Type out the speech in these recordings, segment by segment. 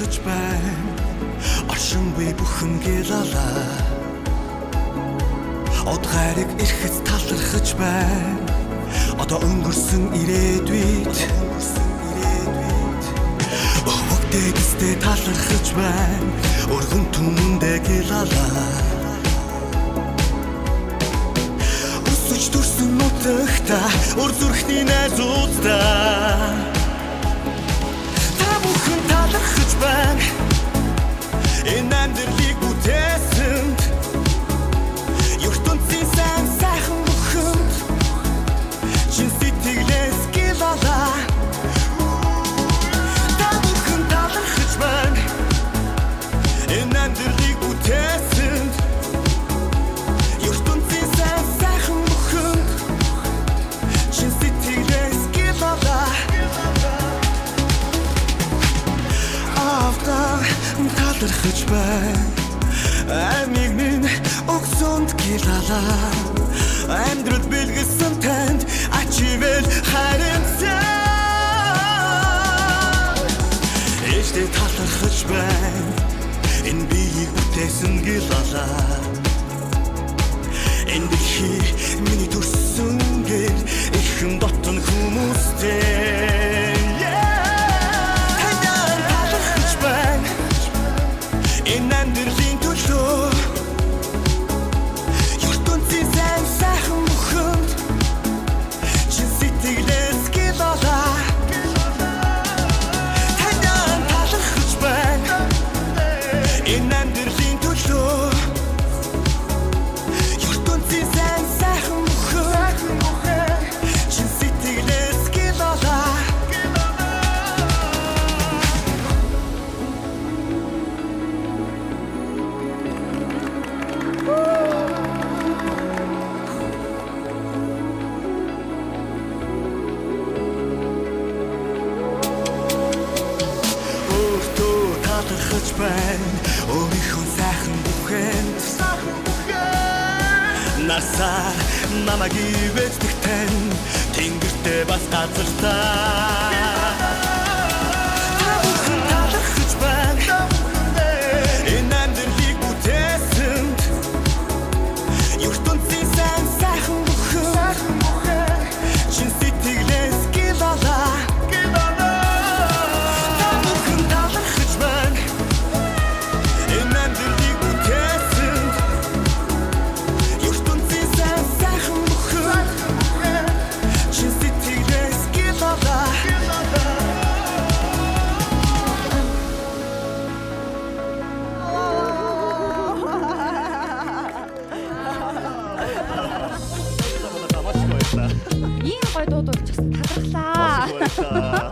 талархаж байна. Оршингүй бүхэн гэлалаа. Одгаарыг ирэхэд талархаж байна. Одоо өнгөрсөн ирээдүйд Өвөгтэйгстэй талархаж байна. Өргөн түмэндээ гэлалаа. Өсөж төрсөн нутагта өр зүрхний найзуудаа та бүхэн талархаж байна. Энэ амьдралыг бүтээсэнд ертөнцийн сайн сайхан бүхэнд чин сэтгэлээс гэлалаа. Та бүхэн талархаж байна. Энэ амьдралыг бүтээсэнд ертөнцийн сайн сайхан бүхэнд чин сэтгэлээс гэлалаа. Талархаж байна. Амиг минь огсонд гэлалаа. Амьдрал бэлгэсэн танд ачивэл харилцаа. Эштэй талархаж байна. Энэ биеийг бүтээсэн гэлалаа. Энэ дэлхий миний төрсөн гэр ихэн дотн хүмүүстэй. Энэ амьдралын төлөө ертөнцийн сайн сайхан бүхэнд чин сэтгэлээс гэлалаа. Таньд талархаж байна. Энэ амьдралын төлөө ертөнцийн сайн сайхан бүхэнд чин сэтгэлээс гэлалаа. Талархаж байна. Өөрийнхөө сайхан бүхэнд нарсаа намайг ивэждэг тань тэнгэртээ бас газартаа. Та бүхэн талархаж байна. Энэ амьдралыг бүтээсэнд ертөнцийн сайн сайхан бүхэн чин сэтгэлээс гэлалаа. Ийм гоё дуудууд чигсэн талархлаа.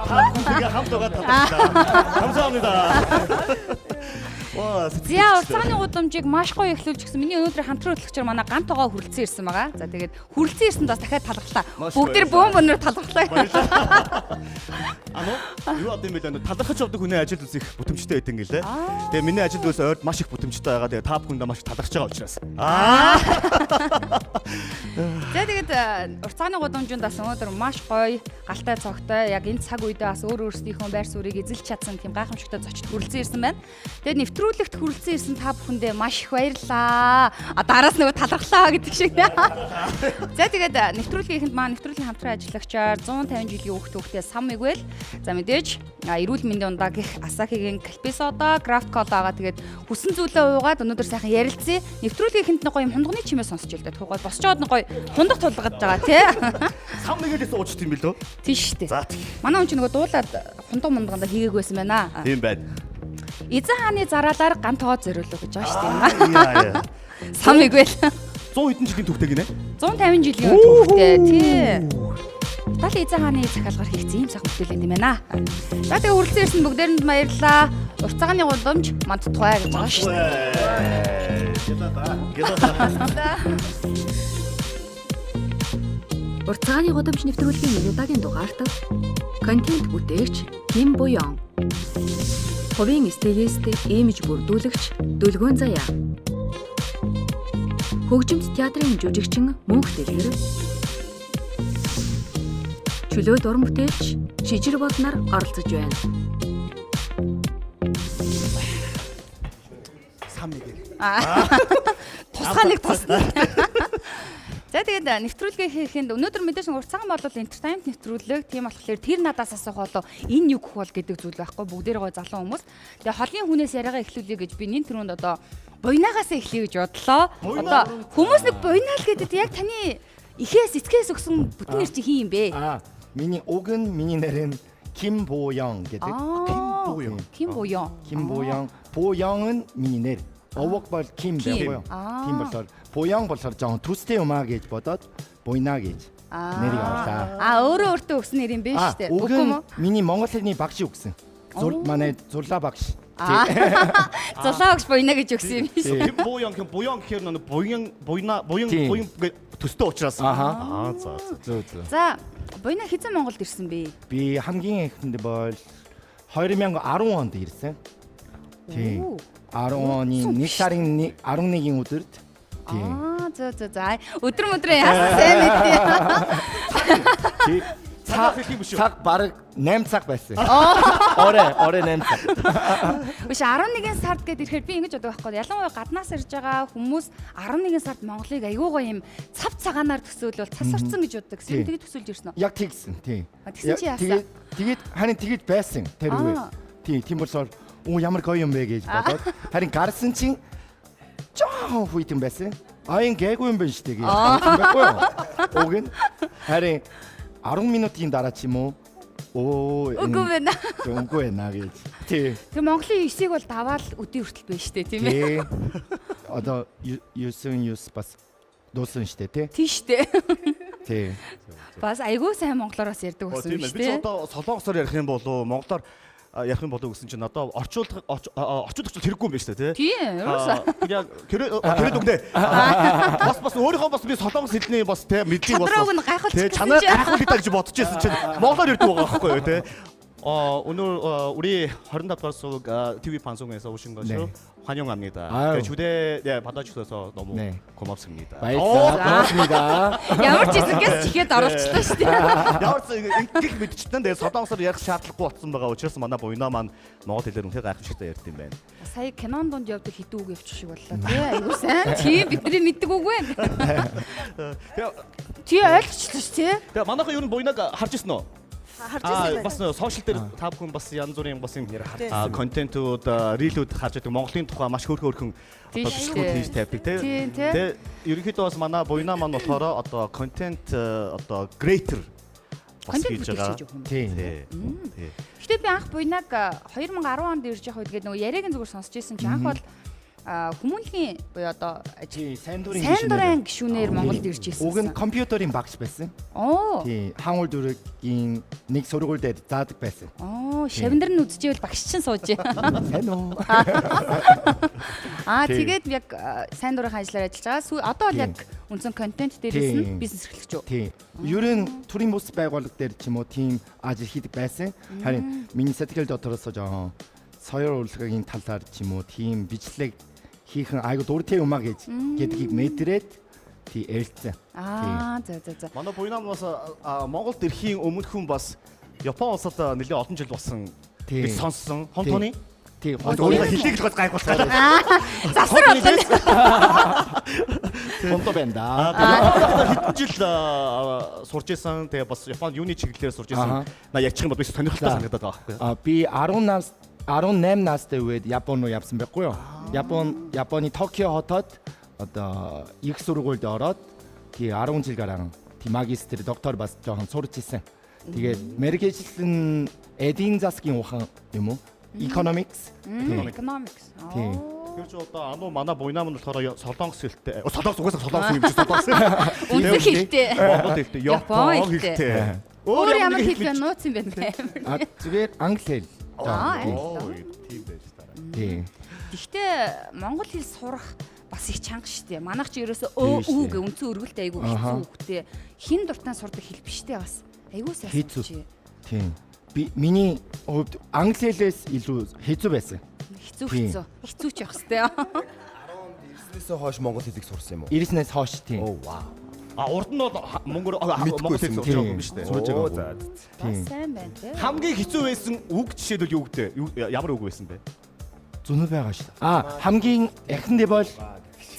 Та бүхэн хамт байгаа талархлаа. 감사합니다. За уртааны гудамжийг маш гоё эхлүүлж гисэн. Миний өнөөдрийн хамтран хөтлөгчөөр манай гантогоо хүрэлцэн ирсэн байгаа. За тэгээд хүрэлцэн ирсэнд бас дахиад талархлаа. Бүгдээр бөөнөр талархлаа. Юу одоо юм бэ лээ. Талархаж явдаг хүний ажил үс их бүтэмжтэй байдаг гэлээ. Тэгээ миний ажил үс ойрд маш их бүтэмжтэй байгаа. Тэгээ та бүхэндээ маш талархаж байгаа учраас. За тэгээд уртааны гудамжинд бас өнөөдөр маш гоё галтай цогтой яг энэ цаг үедээ бас өөр өөрсдийнхөө байр суурийг эзэлж чадсан тийм гайхамшигтай зочид хүрэлцэн ирсэн байна. Тэгээд нэвтрүүлэгт хүрэлцэн ирсэн та бүхэндээ маш их баярлалаа. Дараас нөгөө талархлаа гэдэг шиг. За тэгээд нэвтрүүлгийнхэнд маань нэвтрүүлгийн хамтран ажиллагчаар 150 жилийн хүүхдтэй Сан Мигуэл. За мэдээж эрүүл мэндийн ундаа гих Асахигийн Калписода, Крафт Колагаа тэгээд хүссэн зүйлээ уугаад өнөөдөр сайхан ярилцъя. Нэвтрүүлгийнхэнд нэг гоё юм хундганы чимээ сонсч илдэ. Тэгвэл босч аваад нэг гоё хундах тулгаж байгаа тий. Сан Мигуэлээс уучт юм билүү? Тийш штэ. За тий. Манай хүн ч нөгөө дуулаад хундаг мундаганда хийгээг байсан байна. Тийм байна. Эзэн хааны зараалаар гантогоо зориулуу гэж байгаа шүү дээ. Сан Мигуэл 100 хэдэн жилийн түүхтэй гинэ? 150 жилийн түүхтэй тий. Итали эзэн хааны захиалгаар хийгдсэн ийм сайхан бүтээл юм байна. За тэгээ хүрэлцэн ирсэн бүгдээрэнд баярлалаа. Уртцааны гудамж мандтугай гэж байгаа шүү дээ. Уртцааны гудамж нэвтрүүлгийн удаагийн дугаарт контент бүтээгч Ким Буян, хувийн стилист, имиж бүрдүүлэгч Дүлгөөн Заяа, хөгжимт театрын жүжигчин Мөнх Дэлгэр, чөлөө дуран бүтээлч Шижир Болноор оролцож байна. Тусгай нэг тусна. За тэгээд нэвтрүүлгээ хийхэд өнөөдөр мэдээж урт цагаан бол entertainment нэвтрүүлэг. Тийм болохоор тэр надаас асуух болоо энэ юу гэх бол гэдэг зүйл байхгүй. Бүгдээр гой залуу хүмүүс. Тэгээд холын хүнээс яриагаа эхлүүлье гэж би нин түрүүнд одоо буйнаагаас эхлэе гэж бодлоо. Одоо хүмүүс нэг буйнаал гэдэг яг таны ихээс эцгээс өгсөн бүтэн нэр чи хин юм бэ? миний нэр нь Kim Bo-young гэдэг. Kim Bo-young. Kim Bo-young. Bo-young-은 миний нэр. Овог бол Kim бай고요. Kim болохоор Bo-young болохоор жоон төстэй юмаа гэж бодоод буйнаа гэж нэрийг авлаа. Өөрөө өөртөө өгсөн нэр юм биш үү? Уг нь миний монгол хэлний багш өгсөн. Манай зурлаа багш. Зулаа өгч буйна гэж өгсөн юм биш үү? Kim Bo-young гэхээр нэг буйн төстэй учраас. За, буйна хэзээ Монголд ирсэн бэ? Би хамгийн эхэнд бол 2010 онд ирсэн. Тийм. 10 оны 1 сарын 11-ийн өдөрт. Тийм. За. Өдөр яасан сайн мэдээ. цаг бараг 8 цаг байсан. Орой 8 цаг. Биш 11 сард гээд ирэхээр би ингэж боддог байхгүй. Ялангуяа гаднаас ирж байгаа хүмүүс 11 сард Монголыг аюугаа юм цав цагаанаар төсөөлөл цас орцсон гэж боддог. Син тэгээд төсөөлж ирсэн үү? Яг тэгсэн. Тийм. Тэгсэн чи яасан? Тэгээд харин тэгэж байсан тэр үе. Тийм болохоор ямар гоё юм бэ гэж бодоод харин гарсан чинь жоохон хүйтэн байсан. Аян гээгүй юм байна шүү дээ гэж байхгүй юу? Уг нь харин 10 минутын дараа ч юм уу үгүй байна гэж. Тий. Тэр Монголын 9-ийг бол даваал өдөө хүртэл байна шүү дээ, тийм ээ. Тий. Одоо 9 бас дуусан шүү дээ, тий. Тий шүү дээ. Тий. Бас айгүй сайн монголоороос ярьдаг гэсэн үг шүү дээ. Би одоо солонгосоор ярих юм болов уу, монголоор ярих юм болов гэсэн чинь одоо орчуулах хэрэггүй юм байна шүү дээ, тий. Тийм, ерөөсөө. Яг гэрээд үгнэ. Бас өөрийнхөө бас би солонгос хэлний бас тий мэдлийг бас тий чанаа гайхуулдаг гэж бодож байсан чинь монголоор ярьдаг байгаа байхгүй юу тий. 오늘 우리 25살 TV 방송에서 오신 것을 환영합니다. 초대 받아주셔서 너무 고맙습니다. 고맙습니다. Ямар ч хэсгээс чихээд оруулчлаа шүү дээ. Ямар ч их мэдчихсэн дээ солонгосоор ярих шаардлагагүй болсон байгаа учраас манай буйнаа маань монгол хэлээр үнхээр гайхамшигтай ярьд юм байна. Сая кинон донд явдаг хитүү үг явчих шиг боллоо тий. Айгуу сайн. Тийм бидний мэддэг үг вэ? Тий ойлгочихлоо шүү тий. Тэгээ манайхан юу н буйнаг харж ирсэн үү? бас сошиал дээр та бүхэн бас янз бүрийн бас юм контентууд, рилүүд харж байдаг Монголын тухай маш хөөрхөн бичлэгүүд хийж тавьдаг тийм. Тэгээ ерөнхийдөө бас манай буйнаа маань болохоор одоо контент одоо creator бас хийж байгаа. Тийм. Гэтэ би анх буйнаг 2010 онд ирж явах үед нөгөө яриагийн зүгээр сонсч ирсэн чинь анх бол хүмүүнлэгийн буюу одоо сайн дурын гишүүнээр Монголд ирж ирсэн. Уг нь компьютерийн багш байсан. Тийм, хаан дүргийн нэг сургууль дээр заадаг байсан. Шавнар нь үзчихвэл багш чинь сууж. Сайн уу? Тэгээд яг сайн дурын ажиллаар ажиллаж байгаа. Одоо бол яг үндсэн контент дээрээс нь бизнес эрхлэгч үү? Тийм. Ер нь төрийн бус байгууллага дээр ч юм уу тийм ажил хийдэг байсан. Харин миний сэтгэл дотроос жоохон соёл урлагийн талаар ч юм уу тийм бичлэг хийхэн айгу дуртай юм а гэж гэдгийг мэдрээд тий ээлжсэн. За. Манай буйнаа бас Монголд ирэхийн өмнөхөн бас Япон улсад нэлээд олон жил болсон гэж сонссон. Хонтоны тий өөрийнхөө хэлийг л гайхуулсан. Засар болсон. Хонто бэнда. Хэдэн жил сурч исэн. Тэгээ бас Японд юуны чиглэлээр сурч исэн. На ярьчих юм бол би сонирхолтой санагдаад байгаа байхгүй. Би 18 настай үед Япон руу явсан байхгүй юу? Японы Токио хотод одоо их сургуульд ороод тий 10 жил гарan тий магистр доктор бас жоохон сурч исэн. Тэгээд мэргэжлэн эдийн засгийн ухаан юм уу? Economics. Economics. Тий. Тэр ч одоо манай буйнаа мань болохоор солонгос хэлтэй. Солонгос угаасаа солонгос юм чи солонгос. Үнэн хэлтэй. Монгол хэлтэй. Япон хэлтэй. Өөр ямар хэл вэ? Нууц юм байна лээ. зүгээр англи хэл. Тийм байж таараа. Тий. Гэхдээ монгол хэл сурах бас их чанга штэ. Манайх ч ерөөсөө өө гэ үнцэн өргөлтэй айгу хэцүү хөхтэй. Хин дуртай сурдаг хэл биштэй бас. Айгу сайн чи. Тийм. Би миний хувьд англи хэлээс илүү хэцүү байсан. Хэцүү ч явах хэвээр. 19-ээс хойш монгол хэлийг сурсан юм уу? 19-ээс хойш тийм. Урд нь бол монгол хэл сурч байгаа юм шүү дээ. Сурж байгаа. Тийм. Сайн байна те. Хамгийн хэцүү байсан үг жишээлбэл юу гэдэг? Ямар үг байсан бэ? зүүн байгаа шүү дээ. Хамгийн эхэндээ бол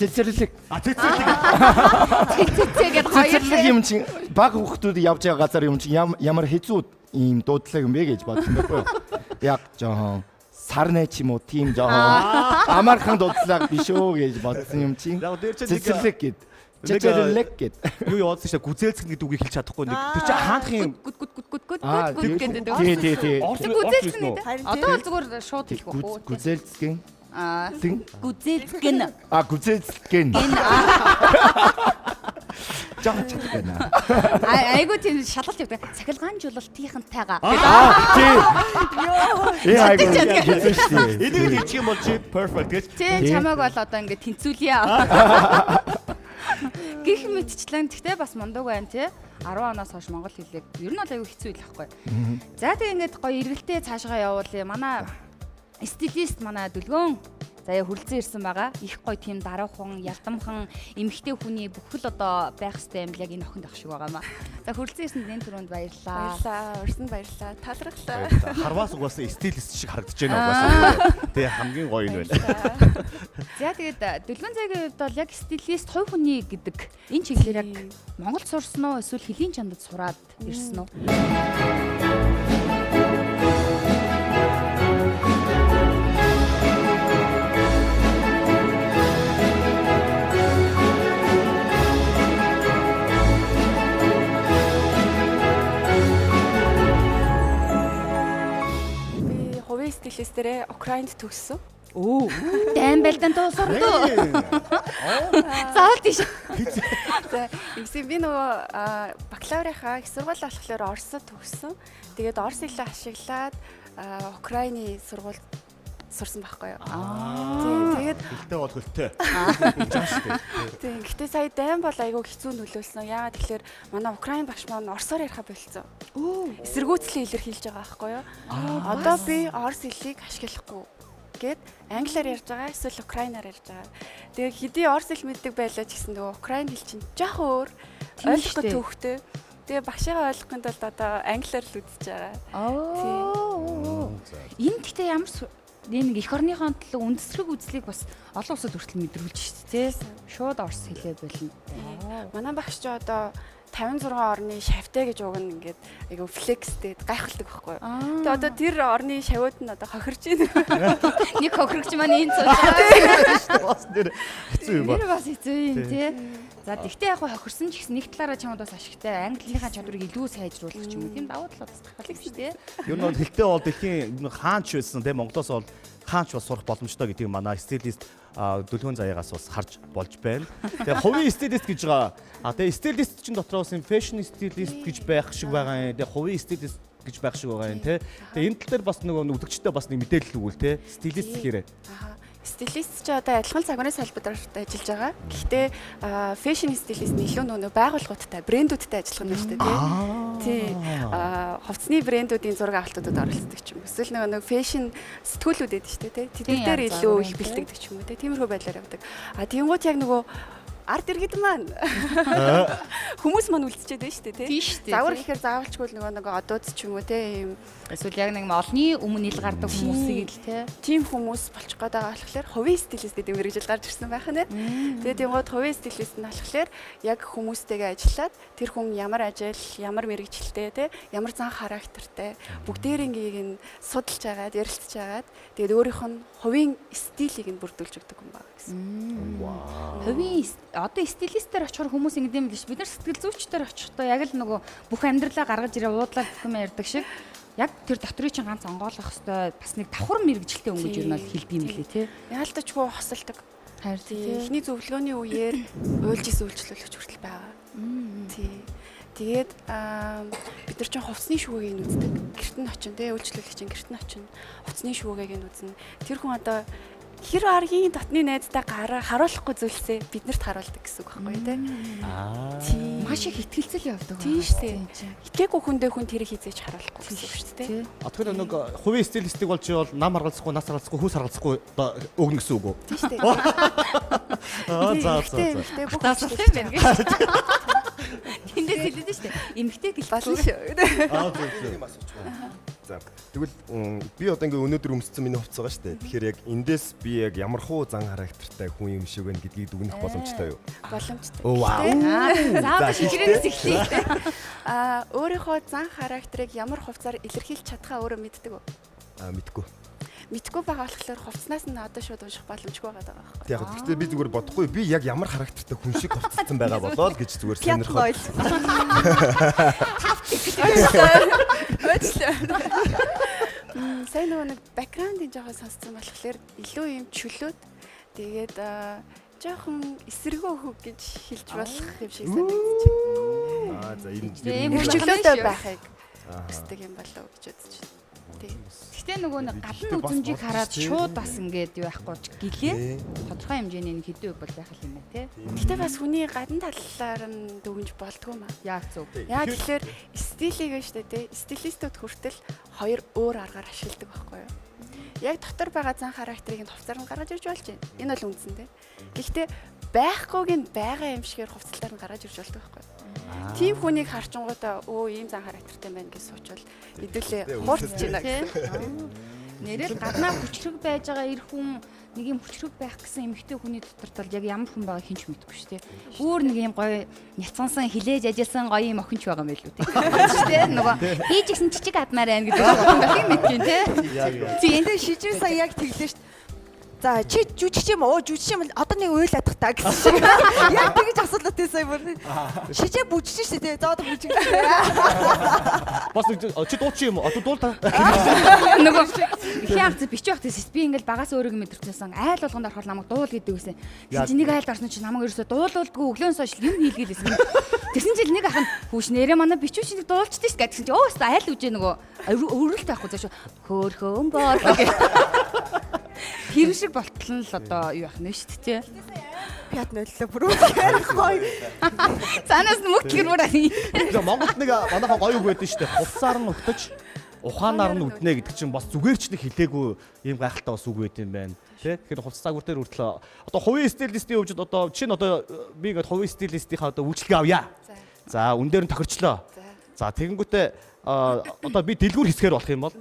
цэцэрлэг. Цэцэцэгээд Цэцэрлэг хоёр юм чинь баг хүүхдүүд явж байгаа газар юм чинь ямар хэцүү ийм дуудлага юм бэ гэж бодсон байхгүй юу? Яг жоохон сарнэ ч юм уу тийм жоохон амархан дуудлага биш үү гэж бодсон юм чинь. Яг дээр чинь нэг Цэцэрлэг гэд. Цэцэрлэг гэд. юу явуулсан шүү дээ гүзээлцгэн гэдэг үгийг хэлж чадахгүй нэг тэр чинь хаанах юм гэдэг. Тий. Гүзээлцгэн гэдэг. Одоо бол зүгээр шууд хэлэх واخ. Гүзээлцгэн. Гүзээлцгэн. Гүзээлцгэн. Жаа чадгана. Айгуу тийм шалгалт явдаг. Цахилгаанжуулалтынхантайгаа. Тий. Айгуу хэлсэн шүү дээ. энийг хэлчих юм бол чи perfect гэж Тий чамайг бол одоо ингээд тэнцүүлье. Гэх мэтчлэн гэхдээ бас мундаг байна тий. 10 оноос хойш монгол хэлийг ер нь бол аюу хэцүү хэл байхгүй. За тэг ингээд гоё эргэлтээ цаашгаа явуулъя. Манай стилист манай Дүлгөөн заяа хүлцэн ирсэн байгаа. Их гоё тийм даруухан, ялдамхан эмэгтэй хүний бүхэл одоо байх ёстой юм л яг энэ охинд ах шиг байгаа маа. За хүлцэн ирсэнд энэ түрүүнд баярлалаа. Урьсанд баярлалаа. Талархлаа. харваас угаасаа стилист шиг харагдаж байна угаасаа. Тэгээ хамгийн гоё юм байна. За тэгээд Дүлгөөн цагийн хувьд бол яг стилист хувь хүний гэдэг энэ чиглэлээр яг Монголд сурсан уу эсвэл хэлийн чандад сураад ирсэн үү? Би хувийн стилистээрээ Украинд төгссөн. Дайм байлдан тоо сурдуу. Заавал тийш. За ингэсэн би нөгөө бакалаврынхаа их сургууль болохоор Оросд төгссөн. Тэгээд Орос хэлээ ашиглаад Украины сургуульд сурсан байхгүй юу? Тэгээд Хөлтэй бол хөлтэй. тийм. Гэтэ сая дайм бол айгүй хэцүү нөлөөлсөн. Яагаад тэгэхээр манай Украин багш маань орсоор яриха болцсон. Эсэргүүцлээ илэрхийлж байгаа байхгүй юу? Одоо би Орос хэлийг ашиглахгүй гээд англиар ярьж байгаа эсвэл украинаар ярьж байгаа. Тэгээ хэдий орос хэл мэддэг байлаа ч гэсэн нөгөө украин хэл чинь жоох өөр ойлгохгүй төвхтэй. Тэгээ багшаагаа ойлгохын тулд одоо англиар л үзэж байгаа. Энэ гэхдээ ямар нэг эх орныхон төлөө үндэслэг үзлийг бас олон улсад хүртэл мэдрүүлж шүү дээ. Шууд орос хэлээ болно. Манай багш ч одоо 56 орны шавтай гэж уг нь ингээд айгу флекстэй гайхалдаг байхгүй юу. Тэгээ одоо тэр орны шавууд нь одоо хохирж байна. Нэг хохирогч маань энэ цууж байгаа. Бас нэр хэцүү юм ба. Нэр бас хэцүү юм тий. За тэгтээ яг хохирсон ч гэсэн нэг талаараа чамд бас ашигтай английнхаа чадварыг илүү сайжруулах ч юм уу тийм давуу талууд бас тахалж шүү дээ. Ер нь бол хэлтэй бол дэлхийн хаанч байсан тийм Монголоос бол хаанч бас сурах боломжтой гэдгийг манай стилист Дүлгөөн заяагаас бас харж болж байна. Тэгээ хувийн стилист гэж байгаа. Тэгээ стилист чинь дотроос юм фэшн стилист гэж байх шиг байгаа юм. Тэгээ хувийн стилист гэж байх шиг байгаа юм тий. Тэгээ энэ тал дээр бас нөгөө үдгчтэй бас нэг мэдээлэл өгвөл тий. Стилист гэхээр. Стилист ч одоо адилхан цагааны салбарт ажиллаж байгаа. Гэхдээ фэшн стилист нь илүү нөгөө байгууллагуудтай, брэндүүдтэй ажиллах нь шүү дээ тий. Хувцсны брэндүүдийн зураг авалтуудад оролцдог ч юм. Эсвэл нөгөө фэшн сэтгүүлүүд байдаг шүү дээ тий. Тэд дээр илүү их бэлтгэдэг ч юм уу тий. Тиймэрхүү байдлаар явдаг. Тэгэнгუთ яг нөгөө арт иргэд маань хүмүүс маань үлдчихэд байна шүү дээ тий. Загвар гэхээр заавалчгүй нөгөө одууд ч юм уу тий юм Эсвэл яг нэг олны өмнө ил гардаг хүмүүсийг л тий. Тим хүмүүс болчих гээд байгаа болохоор хувийн стилист гэдэг мэрэгжил гарч ирсэн байх нэ. Тэгээд юм гот хувийн стилист нь болохоор яг хүмүүстэйгээ ажиллаад тэр хүн ямар ажил, ямар мэрэгжилтэй тий, ямар зан характертэй бүгдээрингийг нь судалж агаад, ярилцж агаад тэгээд өөрийнх нь хувийн стилийг нь бүрдүүлж өгдөг юм байна гэсэн. Хувийн одоо стилистээр очихоор хүмүүс ингэдэм юм биш. Бид нар сэтгэл зүйчдээр очихдоо яг л нөгөө бүх амьдралаа гаргаж ирээ уудлаа гэх юм ярьдаг шиг яг тэр дотрыг чинь ганц онгойлгох хэвээр бас нэг давхар мэрэгжилтэй өнгөж юу нь бол хэлдэг юм лээ тий. Яалтачгүй хосолдог. Харин тий. Эхний зөвлөгөөний үеэр уйлжсэн үйлчлүүлэгч хүртэл байгаа. Тий. Тэгээд бид нар чинь хувцсны шүүгийг нь үздэг. Гэрт нь очин тий үйлчлүүлэгчийн гэрт нь очин хувцсны шүүгийг нь үзнэ. Тэр хүн одоо хэр аргийн дотны найзтай харуулахгүй зүйлсээ биднэрт харуулдаг гэсэн үг байхгүй тий. Маш их ихтгэлцэл явдаг. Тийм шүү дээ. Итгээгүй хүндээ хүн тэрийг хизээж харуулахгүй гэсэн үг шүү дээ. Тэгэхээр нэг хувийн стилистик болж бол нам харгалзахгүй, нас харгалзахгүй, хүүс харгалзахгүй өгнө гэсэн үг үү? Тийм шүү дээ. За. Бүх Таасалтай байна гэж. Тэндээс хэлээд шүү дээ. Эмгтэй гэлбэл болно шүү. Аа зөв. За. Тэгвэл би одоо ингээ өнөөдөр өмссөн миний хувцас байгаа шүү дээ. Тэгэхээр яг эндээс би яг ямар хуу зан характертай хүн юм шиг байна гэдгийг дүгнэх боломжтой юу? Боломжтой. За шижрээс эхлэе. Өөрийнхөө зан характерыг ямар хувцаар илэрхийлж чадхаа өөрөө мэддэг үү? Мэдгүй. Мэдгүй байгаа болохоор хувцснаас нь одоо шууд унших боломжгүй байгаа байхгүй. Яг гэхдээ би зүгээр бодохгүй би яг ямар характертай хүн шиг хувцсан байгаа болоо л гэж зүгээр сонирхоод. Сайн нөгөө нэг бэкграундын жоохон сонссон болохоор илүү юм чөлөөт тэгээд жоохон эсэргөө хөг гэж хэлж болох юм шиг санагдчих. За Тийм чөлөөтэй байхыг хүсдэг юм болов уу гэж бодож байна. Гэхдээ нөгөө нэг гадны үзмжийг хараад шууд бас ингээд юу байхгүй ч гэлээ тодорхой хэмжээний нэг хэдэн үг бол байх юм байна тий. Гэхдээ бас хүний гадна талаар нь дүгнж болдгоо маа. Яг зөв. Яг тэгэхээр стилийг нь штэ тий. Стилистүүд хүртэл хоёр өөр аргаар ашигладаг байхгүй юу? Яг дотор байгаа зан характерыг нь хувцаар нь гаргаж ирж болж байна. Энэ бол үндсэн тий. Гэхдээ байхгүйг нь байгаа юм шигээр хувцалтаар нь гаргаж ирж болдог байхгүй юу? Тим хүнийг харчингуудаа ийм зан характертай байна гэж суучвал хэдүүлээ хуурч байна гэсэн. Нэрэл гаднаа хүчрэг байж байгаа эр хүн нэг юм хүчрэг байх гэсэн эмэгтэй хүний дотор тал яг ямар хүн байгааг хинч мэдэхгүй шүү дээ. Өөр нэг юм гоё няцансан хилээж ажилласан гоё юм охинч байгаа юм байл үү тий. Шүү дээ нөгөө хийж гисэн чичиг адмаар байна гэдэг бодсон мэдэн тий. Тийм шижиг сая яг тэглээ шүү. За чи жүжигч юм уу? Жүжигч юм одоо нэг уйл адах та гэсэн шиг. Яг тэгж асуулт тийсэн юм байна. Шижээ бүжиж шүү дээ. За одоо бүжиг. Бас чи дууч юм уу? Одоо дуул та. Нөгөө хяарц бичиж байхдаа би ингээл багаас өөрийгөө мэдэрчсэн айл болгонд орохоор намайг дуул гэдэг үсэн. Чи нэг айлд орсон чи намайг ерөөсө дуулуулдгүй өглөөс хойш юм хийлгээлсэн. Тэгсэн чинь нэг ах нь хүүш нэрээ манай бичүүч нэг дуулчдээ гэсэн чи өөс айл үжээ нөгөө өрөөлт байхгүй зааш хөөхөн боо гэх. Тэр шиг болтол нь л одоо юу яах нь шүү дээ. Пят нөлөө бүр гоё. Цаанаас нь мөглөр бүр аа. Монголд нэг манайхаа гоё үг байдаг шүү дээ. Хувцаар нь өгтөж ухаанаар нь үтнэ гэдэг чинь бас зүгээр ч нэг хэлээгүй юм гайхалтай бас үг байт юм байна. Тэ? Тэгэхээр хувцас цагуур дээр хүртэл одоо хувийн стилистийн хөвжид одоо чинь одоо би ингээд хувийн стилистийнхаа одоо үйлчлэгээ авъя. За үн дээр нь тохирчлоо. За тэгэнгүүтээ одоо би дэлгүүр хэсгээр болох юм бол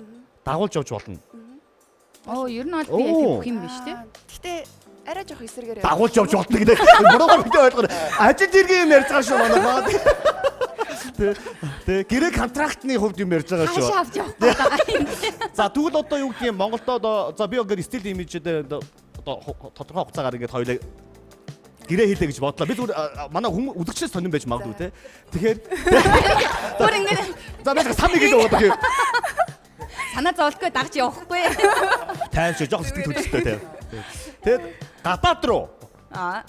дагуулж явж болно. Ер нь бол би яг бүх юм биш тий. Гэхдээ арай жоох эсэргээр дагуулж явж болдог гэдэг. Буруугаар битээ ойлгоно. Ажил зэргийн юм ярьж байгаа шүү манайхаа. Тэ гэрээ контрактны хувьд юм ярьж байгаа шүү. Хашаа авч явахгүй юм. За тэгвэл одоо юу гэх юм Монголд одоо за би ингээд стил имижээр одоо тодорхой хугацаагаар ингээд хоёулаа гэрээ хийлээ гэж бодлоо. Би зүгээр манай хүн үзэгчээс сонирн байж магадгүй те. Тэгэхээр Түр ингээд за би самыг л өгöd гэх. санаа зовлохгүй дагж явахгүй. Тайвш жоох сэтгэл хөдлөлттэй те. Тэгээд гадаад руу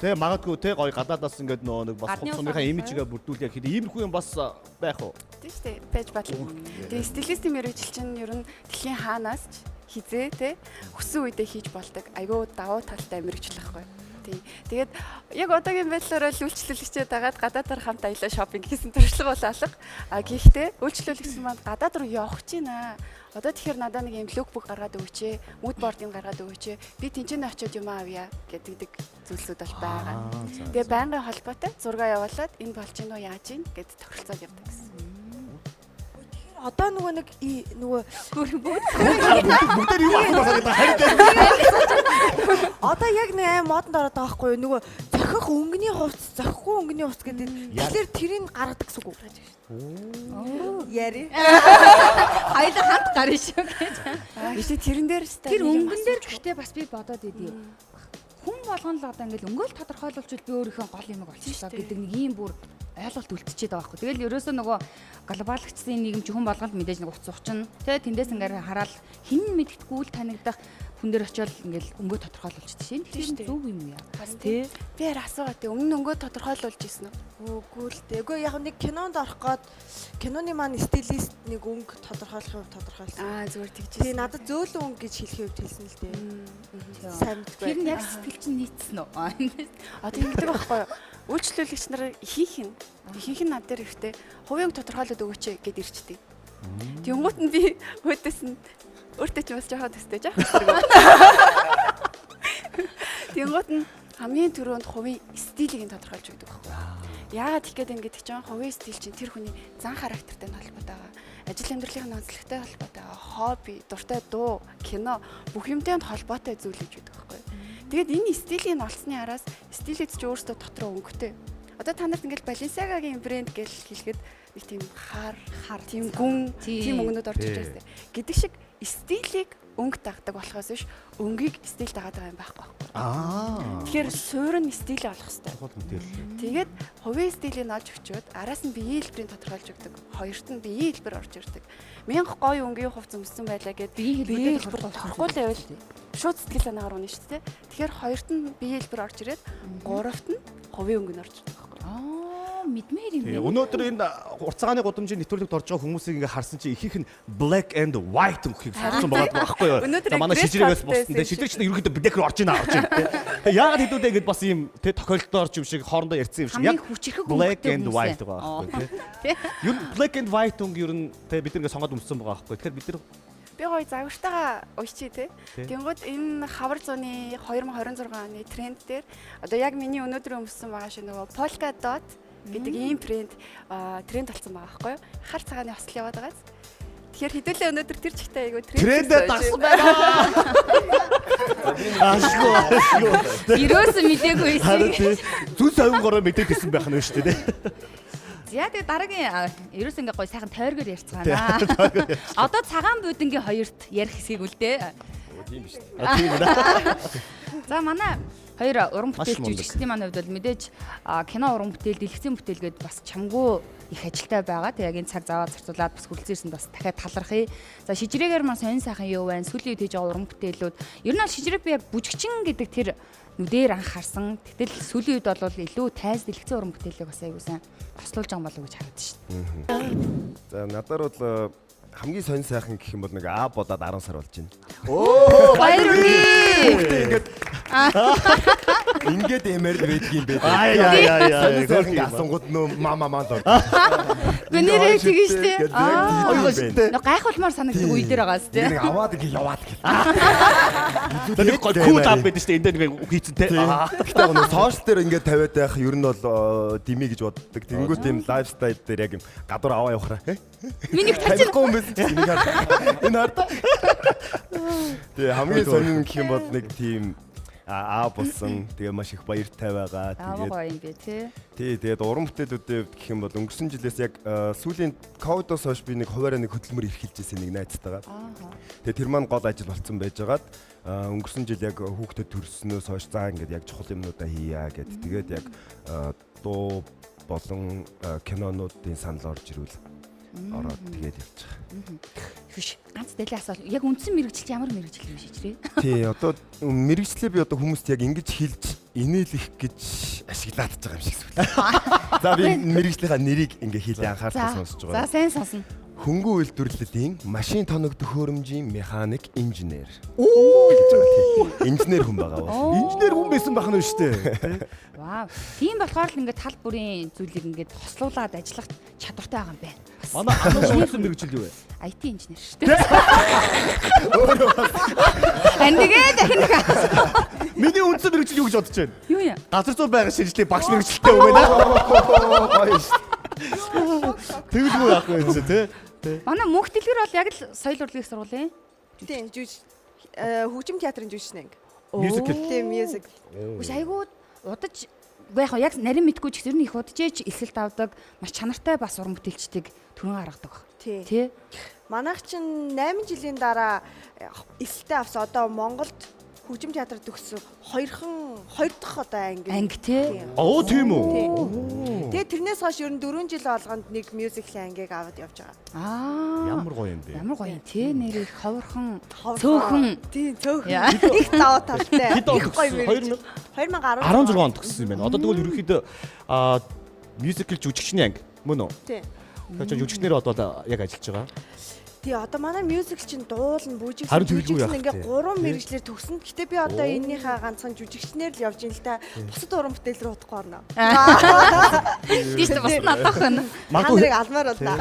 Тэ магадгүй те гоё гадаадаас ингээд нөө нэг бас хувцсныхаа имижгээ бүрдүүл яг хэдий иймэрхүү юм бас байх уу? Тийм шүү дээ. Байж болно. Тэгээ стилистийн мэргэжил чинь ер нь дэлхийн хаанаас ч хизээ те хүссэн үедээ хийж болдог. Айгүй давуу талтай мэргэжил байхгүй. Тийм. Тэгээд яг одоогийн байдлаар л үйлчлүүлэгчтэй дагаад гадаадаар хамт аялаа шопинг хийсэн туршлага бол алга. Гэхдээ үйлчлүүлэгчсэн маань гадаад руу явах гэж байна. Одоо тэгэхээр надад нэг юм лукбук гаргаад өгөөч, mood board-ыг гаргаад өгөөч. Би тэнцэнэ очиод юм авъя гэдэг зүйлсүүд бол байгаа. Тэгээ байнгын холбоотой зураг явуулаад энэ болж гинөө яаж ийн гэд тохиролцоод явдаг гэсэн. Одоо нөгөө нэг нөгөө бүгдээр юу ах болоо харин одоо яг нэг аим модонд ороод байгаа байхгүй юу? Нөгөө зохих өнгөний хувцас, зохихгүй өнгөний хувцас гэдэг. Тэгэхээр тэрийг гаргадаг гэсэн үг. Яри. Хоёул хамт гарна шүү гэж. Биш тэрэн дээр Тэр өнгөн дээр гэхдээ бас би бодоод идэв. Хүн болгоно л одоо ингээл өнгөөл тодорхойлуулчихвал би өөрийнхөө гол юм болчихлоо гэдэг нэг ийм бүр ойлголт үлдчихэд байгаа байхгүй. Тэгэл ерөөсөө нөгөө глобалчдын нийгэм чи хүн болгонд мэдээж нэг утас ухчин. Тэ тэндээс ингээд хараад хин мэдгэдэггүй үл танигдах хүн дээр очиод ингээл өнгөө тодорхойлуулчихдаг шин. Тэр зөв юм яа. Бас тий. Би яар асуугаа тий. Өмнө өнгөө тодорхойлуулж ирсэн үү? Үгүй л дээ. Үгүй яг нэг кинонд орох гээд киноны маань стилист нэг өнгө тодорхойлох тодорхойлсон. Зүгээр тэгж. Тий надад зөөлөн өнгө гэж хэлэх үед хэлсэн л дээ. Сайн мэдгүй. Тэр нь яг сэтгэл чинь нийцсэн үү? Одоо ингэдэг байхгүй юу? Үйлчлүүлэгч нар ихийнх нь над дээр ихтэй хувийн тодорхойлоод өгөөч гэд ирчдэг. Тэнгуут нь би хөөдөөс нь өөртөө ч бас жоохон төстэй жаах хэрэггүй. Тэнгуут нь хамгийн түрүүнд хувийн стилийг нь тодорхойлж өгдөг байхгүй юу? Яагаад их гээд ингэж чинь хувийн стил чинь тэр хүний зан характертай холбоотой байгаа. ажил амьдралын онцлогтой холбоотой, хобби, дуртай дуу, кино бүх юмтай холбоотой зүйл гэж байдаг байхгүй. Тэгээд энэ стилийн олсны араас стилэд ч өөрсдөө дотроо өнгөтэй. Одоо та нарт ингээд Balenciaga-гийн брэнд гэж хэлэхэд нэг тийм хар, тийм гүн, тийм өнгөнүүд орж ирж байгаа юм. Гэдэг шиг стилийг өнгө дагдаг болохоос биш өнгийг стил дагаад байгаа юм байхгүй. Тэгэхээр суурь нь стил олох хэрэгтэй. Тэгээд хувийн стилийг олж өгчөөд араас нь биеийн хэлбэрийг тодорхойлж өгдөг. Хоёрт нь биеийн хэлбэр орж ирдэг. Мянга гоё өнгийн хувцас өмссөн байлаа гэд биеийн хэлбэр тодорхойлохгүй л байвал шууд сэтгэл санаагаар унах шүү дээ. Тэгэхээр хоёрт нь биеийн хэлбэр орж ирээд гуравт нь хувийн өнгө нь орж ирдэг. Мэдмээр юм байна. Өнөөдөр энэ уртцагааны гудамжийн нэвтрүүлэгт орж байгаа хүмүүсийг ингээ харсан чи ихийнх нь black and white өнгөхийг сонсон байгаа байхгүй юу? За манай шижрээс боссон. Шижрэгч нь ерөнхийдөө black руу орж ийн орж ийн. Яагаад хэдүүдээ ингэж бас юм те тохиолдолд орж юм шиг хоорондоо ярьсан юм шиг. Яг black and white байгаа байхгүй тий. Юу black and white өнгө ер нь те бид ингээ сонгоод өмссөн байгаа байхгүй. Тэгэхээр бид нар би гоё загвартайгаа уйчи те. Тэнгууд энэ хавар зууны 2026 оны тренд дээр одоо яг миний өнөөдөр өмссөн байгаа шиг нөгөө polka dot гэдэг ийм тренд болсон байгаа байхгүй юу? Хар цагааны осол яваад байгаас. Тэгэхээр хэдүүлээ өнөөдөр тэр чигтээ айгу трендээ дагсан байна. Ашгүй. Ерөөсөө мдээгүй байсан. Зүн савингороо мэдээд исэн байх нь шүү дээ. За тэгээ дараагийн ерөөс ингээ гоё сайхан тойргоор ярьцгаана. Одоо цагаан буудангийн хоёрт ярих хэсгийг үлдээ. Тийм биш. Тийм нэ. За манай хоёр уран бүтээлч жүжигчдийн маань хувьд бол мэдээж кино уран бүтээл, дэлгэцийн бүтээл гэдээ бас чамгүй их ажилтай байгаа. Тэг яг энэ цаг заваа зарцуулаад бас хүлцээрсэн бас дахиад талархъя. За шижрээгээр маань сонин сайхан юу байна? Сүүлийн үед хийж байгаа уран бүтээлүүд ер нь бол шижрэг би яг бүжигчин гэдэг тэр нүдээр анхаарсан. Гэтэл сүүлийн үед бол илүү тайз дэлгэцийн уран бүтээлийг бас аягүй сайн тослуулж байгаа болов уу гэж харагдаж байна. За надаар бол хамгийн сонир сайхан гэх юм бол нэг А бодоод 10 сар болж байна. Оо баярлалаа. Ингээд эмэр байдаг юм бэ. Яа. Гөрхи асуугууд нөө мама дор. Гүнэрээ тэгэн штэ. Ойлгоо штэ. Нэг гайхуулмаар санагддаг үе дээр байгаа штэ. Нэг аваад ингэ яваад гэх. Тэр кул ап байдаг штэ. Энд нэг хийцэн те. Гэтэ нөгөө сошиал дээр ингээд тавиад байх ер нь бол дими гэж боддог. Тэнгүүт юм лайфстайл дээр яг юм гадуур аваа явахраа. Миний тавихгүй юм биш. Энэ хараа. Тэгээ хамгийн сонин гэх юм бол нэг тийм болсон. Тэгээ маш их баяртай байгаа. Тэгээд гоё юм бэ тий. Тэгээд уран бүтээлүүдийн хувьд гэх юм бол өнгөрсөн жилээс яг сүүлийн ковидоос хойш би нэг хуваараа нэг хөдөлмөр эрхэлжсэн нэг найзтайгаа. Тэгээд тэр маань гол ажил болсон байжгаад өнгөрсөн жил яг хүүхдэд төрснөөс хойш заа ингээд яг чухал юмнуудаа хийя гэд. Тэгээд яг дуу болон кинонуудын санал орж ирвэл ороод тэгээд явж байгаа. Хүш ганц дэлээ асуул. Яг үндсэн мэрэгжилт ямар мэрэгжил юм шижрээ? Тий, одоо мэрэгчлээ би одоо хүмүүст яг ингэж хэлж инээлэх гэж ашиглаад байгаа юм шиг зүйл. За би мэрэгжлийнхаа нэрийг ингээ хэлээ анхаарал сонсож байгаа. За сайн сонсно. Хөнгөн үйлдвэрлэлийн машин тоног төхөөрөмжийн механик инженер. Инженер хүн байгаа бол. Инженер хүн байсан байх нь шүү дээ. Вау. Тийм болохоор л ингээд тал бүрийн зүйлийг ингээд хослуулад ажиллах чадвартай байгаа юм байна. Манай хамгийн мэрэгжил юу вэ? IT инженер шүү дээ. Эндгээд дахин. Миний үндсэн мэрэгжил юу гэж бодож байна? Юу юм? Газар зүйн байгаль шинжилгээ багш мэрэгжилтэй юм байна. Тэгвэл яах вэ те? Манай мөнх дэлгэр бол яг л соёл урлагийн сургуулийн. Тийм хөгжим театрын жүжигчнэ. Musical. Тийм music. Үгүй айгуу удаж яг нарийн мэдгүй ч гэсэн их удажээч эсэлт авдаг маш чанартай бас уран бүтээлчдийг түрэн гаргадаг баг. Тий. Манайх чинь 8 жилийн дараа эсэлтээ авсан одоо Монголд хөгжим театрт төгссөн 2 дахь одоо анги тий. Оо тийм үү. Тэгээ тэрнээс хойш ер нь 4 жил болгонд нэг мюзиклийн ангиг аваад явж байгаа. Ямар гоё юм бэ? Ямар гоё юм тий. Нэр их ховорхон цөөхөн. Тийм цөөхөн. Их даваа талтай. Хэд он төгссөн? 2016 онд төгссөн юм байна. Одоо тэгвэл ерөнхийдөө мюзикл жүжигчний анги мөн үү? Тийм. Тэгэхээр жүжигчнэр одоо яг ажиллаж байгаа. Тий одоо манай мюзикл чинь дуулна, бүжигсэн, Харин тэгэлгүй яах ингээ вэ? 3 мэрэгчлэр төгсөн. Гэтэ би одоо энэнийхээ ганцхан жүжигчнэр л явж ин л та. Бусад уран бүтээл рүү удахгүй орно. Тийш бас надах байна. Манайг алмаар бол да.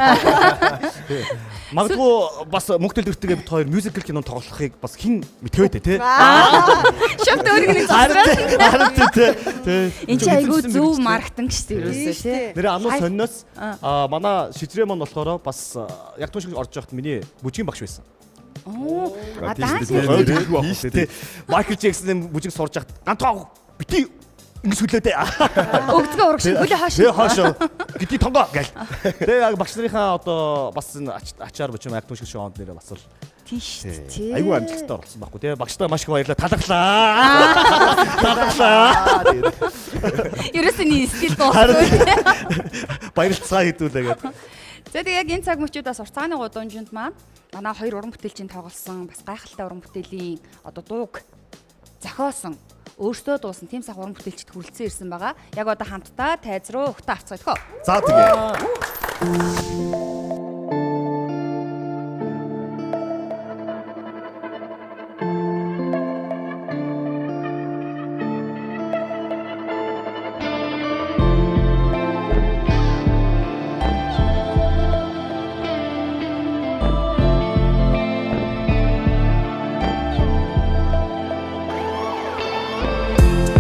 Магадгүй бас мөнгө төлөвтэй бид хоёр мюзикл кинонд тоглохыг бас хин мэдхээ дээ тий. Шот өөрийг нэг Харин тий. Энд чи айгүй зөв маркетинг шүү дээ ерөөсөө тий. Нэрээ ануу сонноос манай шижрээ маань болохоор бас яг түн шиг орж явахад миний бүжгийн багш байсан. Оо. Тийш Данс тий. Майкл Джексонын бүжиг сурж яхад ганцхан бити ингэ сүлээдээ. өгдгөө урагш хөлөө хааш. Тэ хаашаа гити тонгоо гэл. Тэгээ яг багш нарынхаа одоо бас энэ ачаар бочим яг түн шиг шоунд нэрээ бас л Тийш тий. айгүй амжилттай болсон байхгүй тий. Багштай маш их баярлалаа. Талархлаа. Талархлаа. Ерөөсөөний стил дуусгүй. Баярлцгаа хэдүүлээ гэдэг. За тэгээ яг энэ цаг мөчүүдээс урцааны гудамжинд маань манай хоёр уран бүтээлчийн тоглосон бас гайхалтай уран бүтээлийн одоо дууг зохиосон өөртөө дуусан тийм сах уран бүтээлчд хүрэлцэн ирсэн байгаа. Яг одоо хамтдаа тайз руу өгтөө авцгаадах. За тэгээ.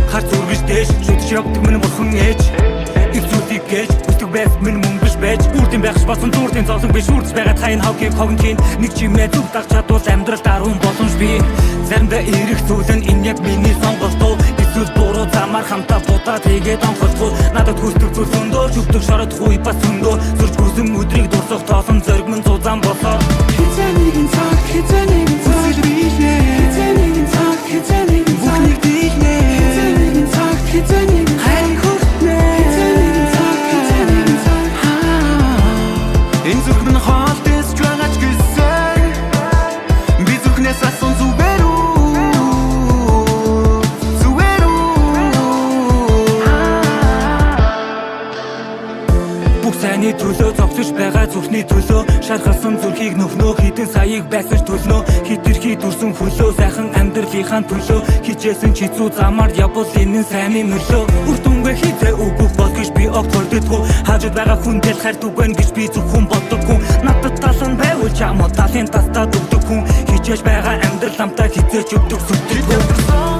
Хар зүргэж дээш шүтж явдаг минь бурхан ээж Ивцүүдийг гэж үстэг байс минь мөн биш байж Үрдэн байхш болсон зүрдийн зовлон биш үрдэж байгаа тайн хавгийг хогнхийн Нэг чимээ зүг дагч чадвал амьдрал даруун боломж бий Заримдаа ирэх зүйлэн энэ яг миний сонголт уу Эсвэл буруу замаар хамтаа будаад хийгээд онцолгүй Надад хүсдэг зүйл зөндөө зүгдэг шороод хуй бас зөндөө Зүрж хүсэн өдрийг дурсах тоосон зориг минь зузаан болоо Хизэнийгэн цаг хизэнийгэн цаг Хизэнийгэн цаг хизэнийгэн цаг Бүхнийг дийлнэ Хизэнийгэн цаг хизэнийгэн хайр хүртнэ Хизэнийгэн цаг хизэнийгэн цаг Энэ зүрх минь хоол дэсч байгаач гэсэн Би зүрхнээс асан зүгээр үү Зүгээр үү Бүх сайны төлөө зогсож байгаа зүрхний төлөө Шархалсан зүрхийг нөхнөө хитэн саяыг байсан ч төлнөө Хитэрхий дүрсэн хөлөө сайхан амьдралынхаа төлөө Хичээсэн ч хэцүү замаар явбал энэ сайнны нөлөө Үр дүнгээ хитэ өгөх бол гэж би огт хорддоггүй Хажууд байгаа хүндэл хард үгэн гэж би зөвхөн боддоггүй Надад талан байвал чамд талын тастаад өгдөг хүн Хичээж байгаа амьдрал намтаа хизээч өгдөг сүтдэггүй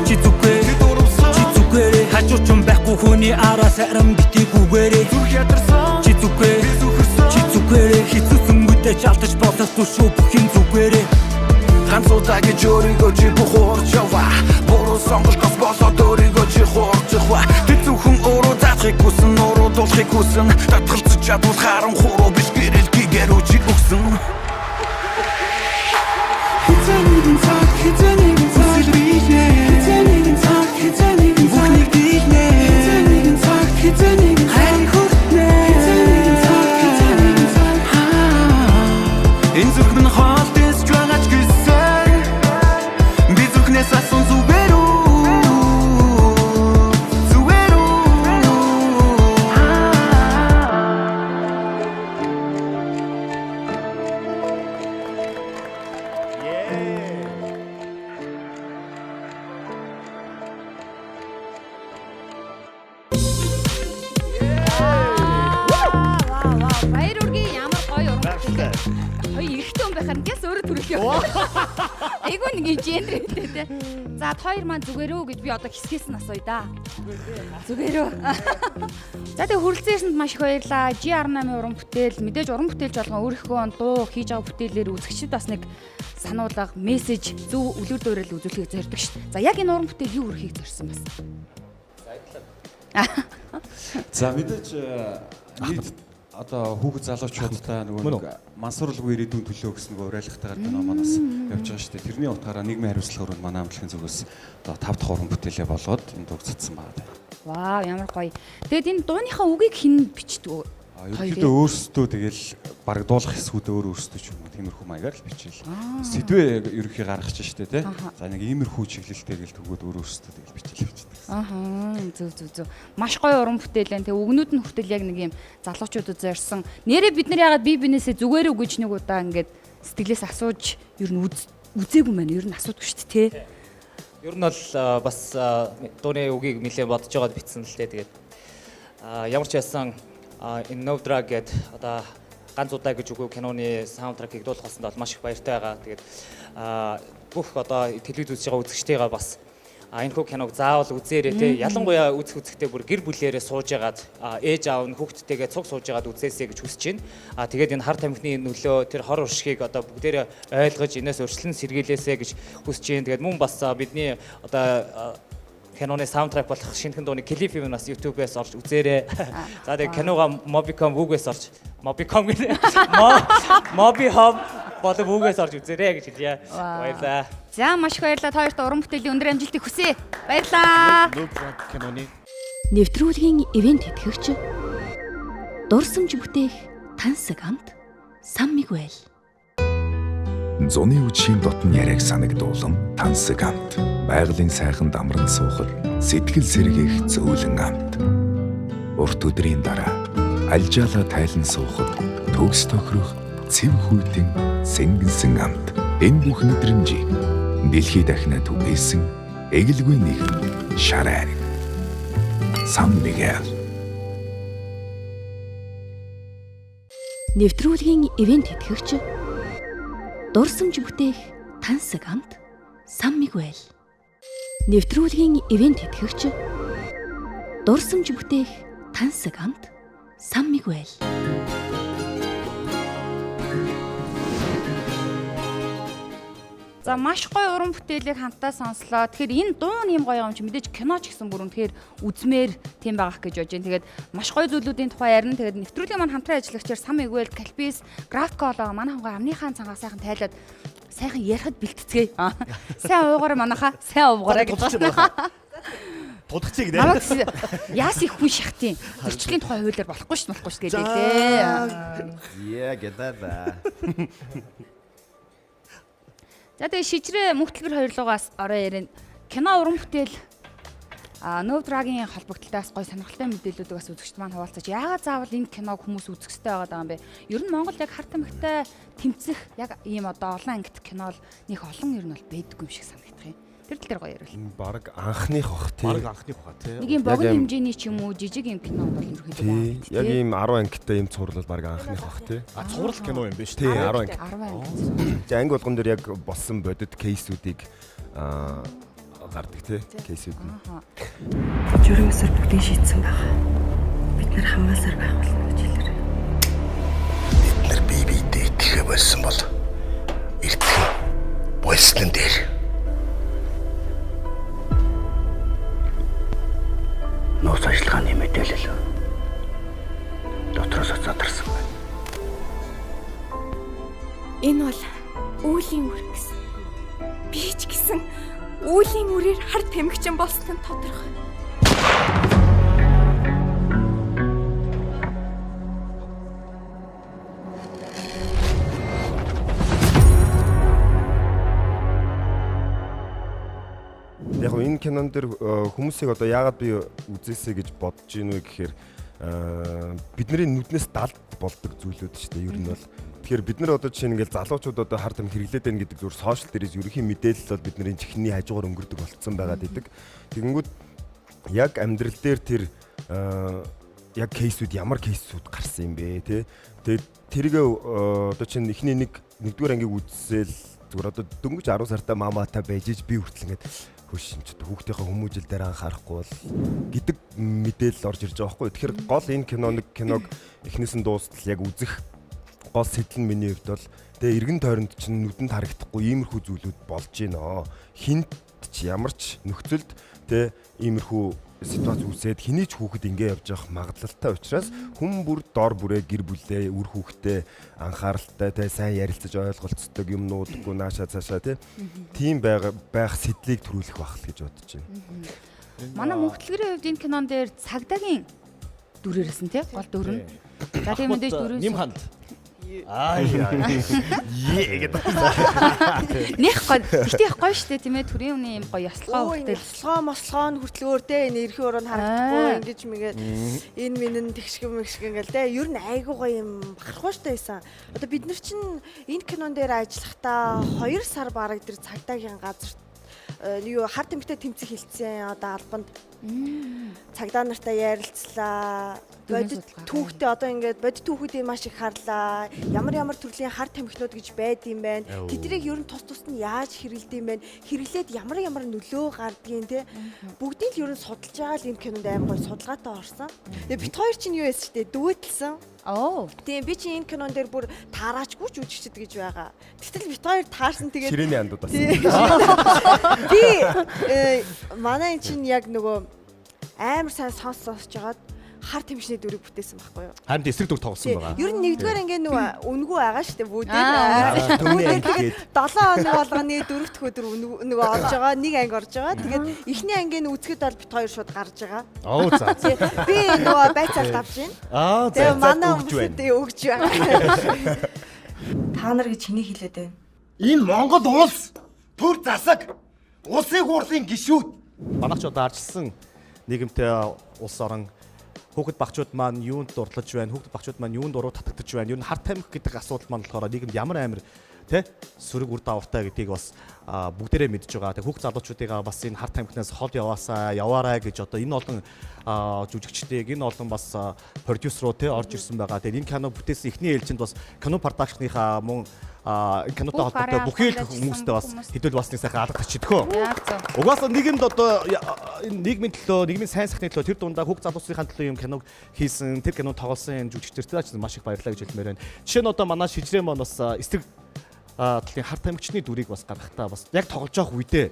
Чи зүгээрээ хажууд ч байхгүй хүний араа сайрам битгийгүүгээрээ Зүрх ядарсан Чи зүгээрээ хизүүсэн үедээ чалтаж болох түшүү бүхэн зүгээрээ Ганц удаа гэж өөрийгөө чи бухуурч яваа Буруу сонголтоос болоод өөрийгөө чи хуурч яваа Тэд зөвхөн өөрөө заахыг хүсэн, өөрөө дуулахыг хүсэн Татгалзаж чадвал харан хуруу биш гэрэл гигээр үчи өгсөн Хизэнийгэн цаг, хизэнийгэн цаг Хизэнийгэн цаг, хизэнийгэн цаг Бүхнийг дийлнэ Хизэнийгэн цаг, хизэнийгэн цаг хайр хүртнэ Хизэнийгэн цаг, хизэнийгэн цаг Энэ зүрх минь хоол дэсч байгаач гэсэн Би зүрхнээс асан зүгээр үү Зүгээр үү Баяр үргийн ямар гоё уран бүтээлтэй. Хоёр ихтэй хүн байхаар гэс өөрөө төрөх юм. Айгүй нэг юм генертэй те. За хоёр маань зүгээрөө гэж би одоо хэсгээс нь асууя да. Зүгээрөө. За тэгээ хүрэлцээсэнд маш их баярлаа. G18 уран бүтээл мэдээж уран бүтээлч болгон өөрийнхөө дуу хийж байгаа бүтээлээр үзэгчд бас нэг сануулга, мессеж, зөв үлгэр дуурайл үзүүлэхийг зорддог шүү дээ. За яг энэ уран бүтээл юу хүрэхийг зорьсон бас? За мэдээж нийт одоо хүүхэд залуучуудтай нөгөө нэг мансуурлгүй ирээдүйн төлөө гэсэн нөгөө уриалгатайгаар кино манаас явж байгаа шүү дээ. Тэрний утгаараа нийгмийн хариуцлага руу манай амжилтын зүгээс одоо 5 дахь уран бүтээлээ болгоод энэ дууг цацсан байгаа. Вау, ямар гоё. Тэгэд энэ дууныхаа үгийг хэн бичдэг вэ? Ерөнхийдөө өөрсдөө тэгэл баг дуулах хэсгүүд өөрсдөө ч юм уу тиймэрхүү маягаар л бичээл. Сэдвээ ерөнхий гаргаж штэ тий. За нэг иймэрхүү чиглэлтэй гэл төгөөд өөрсдөө тэгэл бичээл явчихдаг. Зөв. Маш гоё уран бүтээлэн. Тэг өгнүүд нь хүртэл яг нэг юм залуучуудад зорьсон. Нэрээ бид нар ягаад бие бинээсээ зүгээрөө гэж нэг удаа ингээд сэтгэлээс асууж ер нь үзээгүй маань ер нь асуудаг шүү дээ тий. Ер нь бол бас дууны үгийг нэлээд бодож байгаад бичсэн л дээ. Тэгээд ямар ч байсан энэ No Drag гэдэг одоо ганц удаа гэж үгүй киноны саундтракийг дуулгасан бол маш их баяртай байгаа. Тэгээд бүх одоо телевиз үзэж байгаа үзэгчтэйгээ бас энэ хүү киног заавал үзээрэй те. Ялангуяа үзэхдээ бүр гэр бүлээрээ сууж ягаад ээж аав нь хүүхдтэйгээ цуг сууж ягаад үзээсэй гэж хүсэж байна. Тэгээд энэ хар тамхины нөлөө тэр хор уршигыг одоо бүгдээрээ ойлгож энэс өршлөн сэргийлээсэй гэж хүсэж байна. Тэгээд мөн бас бидний одоо киноны саундтрак болох шинэхэн дууны клипийг бас YouTube-ээс орж үзээрэй. За тэгээд кинога Mobicom Google-ээс орж Mobicom болов үгээс орж үзээрэй гэж хэлье. Баярлалаа. За маш их баярлалаа. Та хоёрт уран бүтээлийн өндөр амжилтыг хүсье. Баярлалаа. киноны Нэвтрүүлгийн ивент тэтгэгч дурсамж бүтээх тансаг амт Сан Мигуэл. Зуны үдшийн дотн яриаг санагдуулам тансаг амт. Байгалийн сайхан дамран суухад сэтгэл сэргээх зөөлөн амт. Урт өдрийн дараа альжаалаа тайлан суухад төгс тохирох цэв хүйтэн сэнгэнсэн амт. Энэ бүх мэдрэмжийг дэлхий дахинаа түгээсэн эгэлгүй нэгэн шар айраг. Сан Мигуэл. Нэвтрүүлгийн ивент тэтгэгч дурсамж бүтээх тансаг амт Сан Мигуэл. Нэвтрүүлгийн ивент тэтгэгч дурсамж бүтээх тансаг амт Сан Мигуэл. За маш гоё уран бүтээлийг хамтдаа сонслоо. Тэгэхээр энэ дуу нь юм гоё юм чи мэдээж кино ч гэсэн бүрэн тэгэхээр үзмээр тийм байгаах гэж бодож байна. Тэгээд маш гоё зүйлүүдийн тухай ярина. Тэгээд нэвтрүүлгийн маань хамтран ажиллагчаар Сан Мигуэл, Калпис, Графколо манай хамгаа амныхаа цангаа сайхан тайлаад сайхан ярихад бэлтцгээе. Сайн уугаараа манайхаа. Сайн уугаараа гэж байна. Тулгцыг нэ. Яас их хүн шахтын. Зөрчлийн тухай хуулиар болохгүй шүү дээ тий. Яа гэдаа. За тэгээ шижрээ мөхтөлбөр хоёрлогоос ороо ярина. Кино уран бүтээл No Drag-ийн холбогдлоос гоё сонирхолтой мэдээллүүдийг бас үзэгчд маань хуваалцаж яагаад заавал энэ киног хүмүүс үзэх хэрэгтэй байгаа юм бэ? Ер нь Монгол яг харт амигтай тэмцэх яг ийм одоо олон ангит кино л нэг олон ер нь бол байдгүй юм шиг санагдах юм. Тэр тал дээр гоё ярил. Бараг анхных бах тий. Бараг анхных бах тий. Нэг юм богино хэмжээний ч юм уу жижиг юм кино бол ерөөхдөө тий. Яг ийм 10 ангиттай ийм цуврал бол бараг анхных бах тий. Цуврал кино юм биш тий. 10 ангит. 10 ангит. За анги болгон дээр яг болсон бодит кейсүүдийг гардаг тий. Кейсүүд нь. Журмсар бүгдийг шийдсэн байгаа. Бид нар хамгаалсаар байх болно гэж хэлээрэй. Бид нар бие биедээ итгэхэ болсон бол эртхэн болснон дээр нууц ажиллагааны мэдээлэл дотроос задарсан байна. Энэ бол үүлийн үр гэсэн. Би ч гэсэн үүлийн үрээр хар тамхичин болсон нь тодорхой. Яг энэ кинон дээр хүмүүсийг одоо яагаад би үзээсэй гэж бодож ийн вэ гэхээр бидний нүднээс далд болдог зүйлүүд шүү дээ. Ер нь бол тэгэхээр бид нар одоо жишээ нь ингээл залуучууд одоо хард юм хэрэглээд байна гэдэг зүгээр сошиал дээрээс ерөнхий мэдээлэл бол бидний чихний хажуугаар өнгөрдөг болцсон байгаад идэг. Тэгэнгүүт яг амьдрал дээр тэр яг кейсүүд ямар кейсүүд гарсан юм бэ те. Тэгээд тэргээ одоо чинь эхний нэгдүгээр ангийг үзсээл зүгээр одоо дөнгөж 10 сартаа маматай байж би хүртэл ингээд хөш ч хүүхдийнхээ хүмүүжил дээр анхаарахгүй бол гэдэг мэдээлэл орж ирж байгаа байхгүй. Тэгэхээр гол энэ киног эхнээс нь дуустал яг үзэх гол сэтэл нь миний хувьд бол тэгээ эргэн тойронд чинь нүдэнд харагдахгүй иймэрхүү зүйлүүд болж байна. Хинт ч ямар ч нөхцөлд тэгээ иймэрхүү ситуац үүсээд хэний ч хүүхэд ингэ явж явах магадлалтай учраас хүн бүр дор бүрээ гэр бүлээ үр хүүхдээ анхааралтай тэ сайн ярилцаж ойлголцдог юмнуудгүй наашаа цаашаа тийм байх сэтлийг төрүүлэх байх л гэж бодож байна. Манай мөнхтлгэрийн хувьд энэ кинон дээр цагдаагийн дүрээрсэн тий гол дүр нь. За тийм мэдээж дүрээс Нэм ханд. гэдэг. Нэх гоё. Гэтэ гоё штэ тийм ээ төрийн үний юм гоё яслгаа Өө хүртэл. яслгаа хөтлөөр те энэ эрхийн өрөөнд харагдахгүй ингэж мэгээд энэ минь тэгшгэн ингээл те ер нь айгуу гоё юм бахархгүй штэ байсан. Одоо бид нар чинь энэ кинон дээр ажиллахдаа 2 сар бараг тэр цагдаагийн газар юу харт эмгтэй тэмцэх хилцсэн одоо албанд цагдаа нартай ярилцлаа. Бодит түүхтэй одоо ингээд бодит түүхүүдийг маш их харлаа. Ямар төрлийн харт тамхинууд гэж байд юм байна. Тэднийг ер нь тус нь яаж хэрэглэдэг юм бэ? Хэрэглээд ямар нөлөө гардгийг те бүгдийг л ер нь судалж байгаа л энэ кинонд амар гоё судалгаатай орсон. Тэгээ бит хоёр чинь юу яасан ч те дүүтэлсэн. Тийм би чи энэ кинон дээр бүр таараачгүй ч үжигчд гэж байгаа. Тэгтэл бит хоёр таарсан тэгээд ширээний андууд бас. Би манай эн чинь яг нөгөө амар сайн сонсож жагаад хар тэмшний дүрийг бүтээсэн байхгүй юу? Харин эсрэг дүр тоглосон байгаа. Ер нь нэгдүгээр ингээ нөгөө үнгүй байгаа шүү дээ бүгдээ. Тэгээд 7 хоног болгоны 4-р өдөр нөгөө олж байгаа, нэг анги орж байгаа. Тэгээд эхний ангийн үзэхэд бол бит хоёр шууд гарч байгаа. Оо за. Би нөгөө байцаалт авч байна. Тэгээд манай хүмүүст өгч байна. Та нар гэж хэнийг хэлээд байна? Энэ Монгол улс төр засаг улсын хурлын гишүүд. Манайч одоо арчилсан нийгэмтэй улс орон хүүхэд багчууд маань юунд дурлаж байна, хүүхэд багчууд маань юунд уруу татагдж байна. Юу н харт тамхи гэдэг асуудал маань болохоор нийгэмд ямар амар тэ сүрэг үр дагавартай гэдгийг бас бүгдээрээ мэдж байгаа. Тэг хүүхд залуучуудыг бас энэ харт тамхинаас хол яваарай гэж одоо энэ олон жүжигчдийг энэ олон бас продюсеруу тэ орж ирсэн байгаа. Тэгээд энэ кино бүтээсэн эхний ээлжинд бас кино продакшныхаа мөн кинотой холбоотой бүхий л хүмүүстэй бас хэдүүл бас нэг сайхан алга тачидгөө. Угаасаа нийгэмд одоо нийгмийн төлөө, нийгмийн сайн сайхны төлөө тэр дундаа хүүхд залуучдын төлөө юм киног хийсэн, тэр кино тоглосон жүжигчдэртэй маш их баярлалаа гэж хэлмээр байна. Жишээ нь одоо манай шижрээ маань бас эсрэг талын харт тамхичны дүрийг бас гаргахтаа бас яг тоглож явах үедээ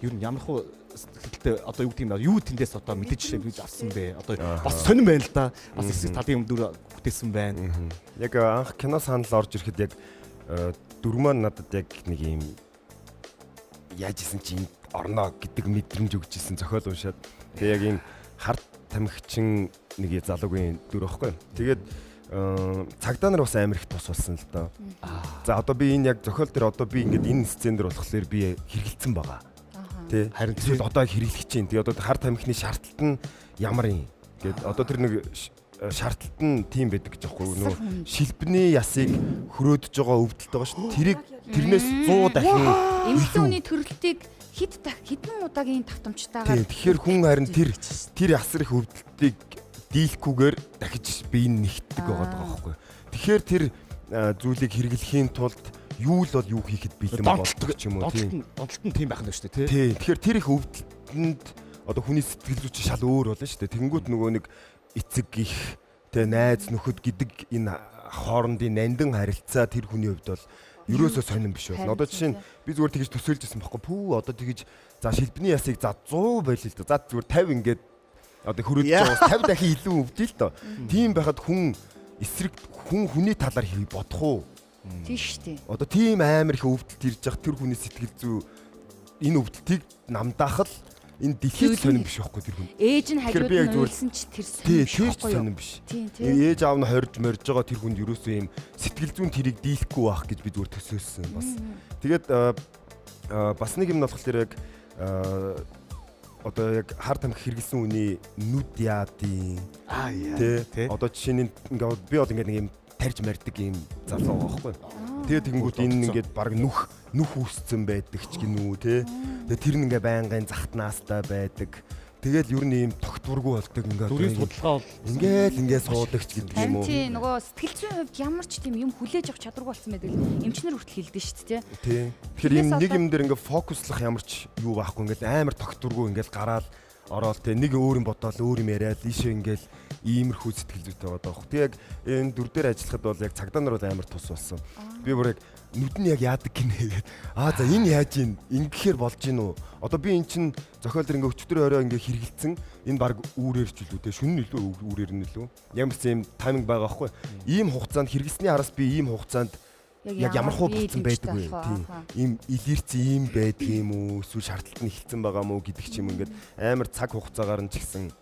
ер нь ямар хөө сэтгэлтэй одоо юу гэдэг юм юу тэндээс одоо мэдээж гэж авсан бэ. Одоо бас сонирн байна л да. Бас эсрэг талын юм дүр бүтээсэн байна. Яг анх кино санал орж ирэхэд яг дүр маань надад яг нэг юм яаж исэн чинь орно гэдэг мэдрэмж өгч исэн зохиол уншаад. Тэгээ яг энэ харт тамхичин нэг залуугийн дүр байхгүй. Тэгээд цагдаа нар бас амар их тус болсон л доо. За одоо би энэ яг зохиол дээр одоо би ингээд энэ сцен дээр болохоор би хэрэгэлцсэн байгаа. Тэ харин эсвэл одоо хэрэглэх чинь. Тэгээ одоо харт тамхины шаардлт нь ямар юм. Гэт одоо тэр нэг шаардлт нь тийм байдаг гэж аахгүй нөгөө шилбэний ясыг хөрөөдөж байгаа өвдөлт байгаа шүү. Тэрийг тэрнээс 100 дахин эмэгтэй хүний төрөлтийг хэдэн удаагийн давтамжтайгаар. Тэгэхээр хүн харин тэр ясар их өвдөлтийг дийлэхгүйгээр дахиж биеийн нэгтдэг байгаа байхгүй. Тэгэхээр тэр зүйлийг хэрэглэхийн тулд юу л бол юу хийхэд бэлэн болдог ч юм уу тийм. Донтолт нь тийм байх нь шүү дээ тий. Тэгэхээр тэр их өвдөлтөнд одоо хүний сэтгэл зүйч шал өөр болно шүү дээ. Тэнгүүт нөгөө нэг эцэг их тэ найз нөхөд гэдэг энэ хоорондын нандин харилцаа тэр хүний хувьд бол ерөөсөө сонирн биш болно. Одоо жишээ нь би зүгээр тэгж төсөөлжсэн байхгүй. Пүү одоо тэгж за шилбэний ясыг за 100 байл л да. За зүгээр 50 ингээд одоо хөрөөж байгаа 50 дахин илүү өвдөл л доо. Тийм байхад хүн эсрэг хүний талаар хий бодох уу? Тийш тий. Одоо тийм амар их өвдөлт ирж явах тэр хүний сэтгэл зүй энэ өвдөлтийг намдаах л энэ дэлхийд сонирн биш байхгүй тэр хүн. Ээж нь хажууд нь үйлсэн ч тэр сонирн биш. Ээж аав нь хорж морж байгаа тэр хүнд ерөөсөө юм сэтгэл зүйн тэрийг дийлэхгүй байх гэж би зүгээр төсөөлсөн бас. Тэгээд бас нэг юм нь болохоор яг одоо яг хар тамхи хэрэглэсэн үний нүд яадын тий одоо жишээ нь ингээд би бол ингээд нэг юм тарж мардаг юм залуу байгаа байхгүй. Тэгээд тэгэнгүүт энэ ингээд баг нүх үүсцэн байдаг ч гинүү тий. Тэгээд тэр нь ингээд байнгын захтнаастай байдаг. Тэгэл ер нь ийм тогтворгүй болдог ингээд дүрийн судалгаа бол ингээд суудагч гэдэг юм уу. Тий нөгөө сэтгэл зүйн хувьд ямар ч тийм юм хүлээж авах чадваргүй болсон байдаг л эмчнэр хүртэл хэлдэг шүү дээ тий. Тэгэхээр ийм нэг юм дээр ингээд фокуслах ямар ч юу байхгүй ингээд амар тогтворгүй ингээд гараал ороод тий нэг өөр юм бодоол өөр юм яриад ийшээ ингээд иймэрхүү сэтгэл зүйтэй байгаа даах. Тэг яг энэ дүр дээр ажиллахад бол яг цагдаа нар бол амар тус болсон. Би бүр яг нүд нь яг яадаг гинэ гэдэг. За энэ яаж ийн ингэхээр болж гин үү? Одоо би эн чин зохиол дээр ингээ өчтөр орой ингээ хэрэгэлцэн энэ баг үүрээр ч үлээ те шүн нөлөө үүрээр нь лөө. Ямар ч юм тайминг байгаа байхгүй. Ийм хугацаанд хэрэглэсний араас би ийм хугацаанд яг ямар хуу болцсон байдаг вэ? Тийм. Ийм илэрцэн ийм байдаг юм уу? Эсвэл шаардлт нь эхэлсэн байгаа мó гэдэг ч юм ингээд амар цаг хугацаагаар нь ч гэсэн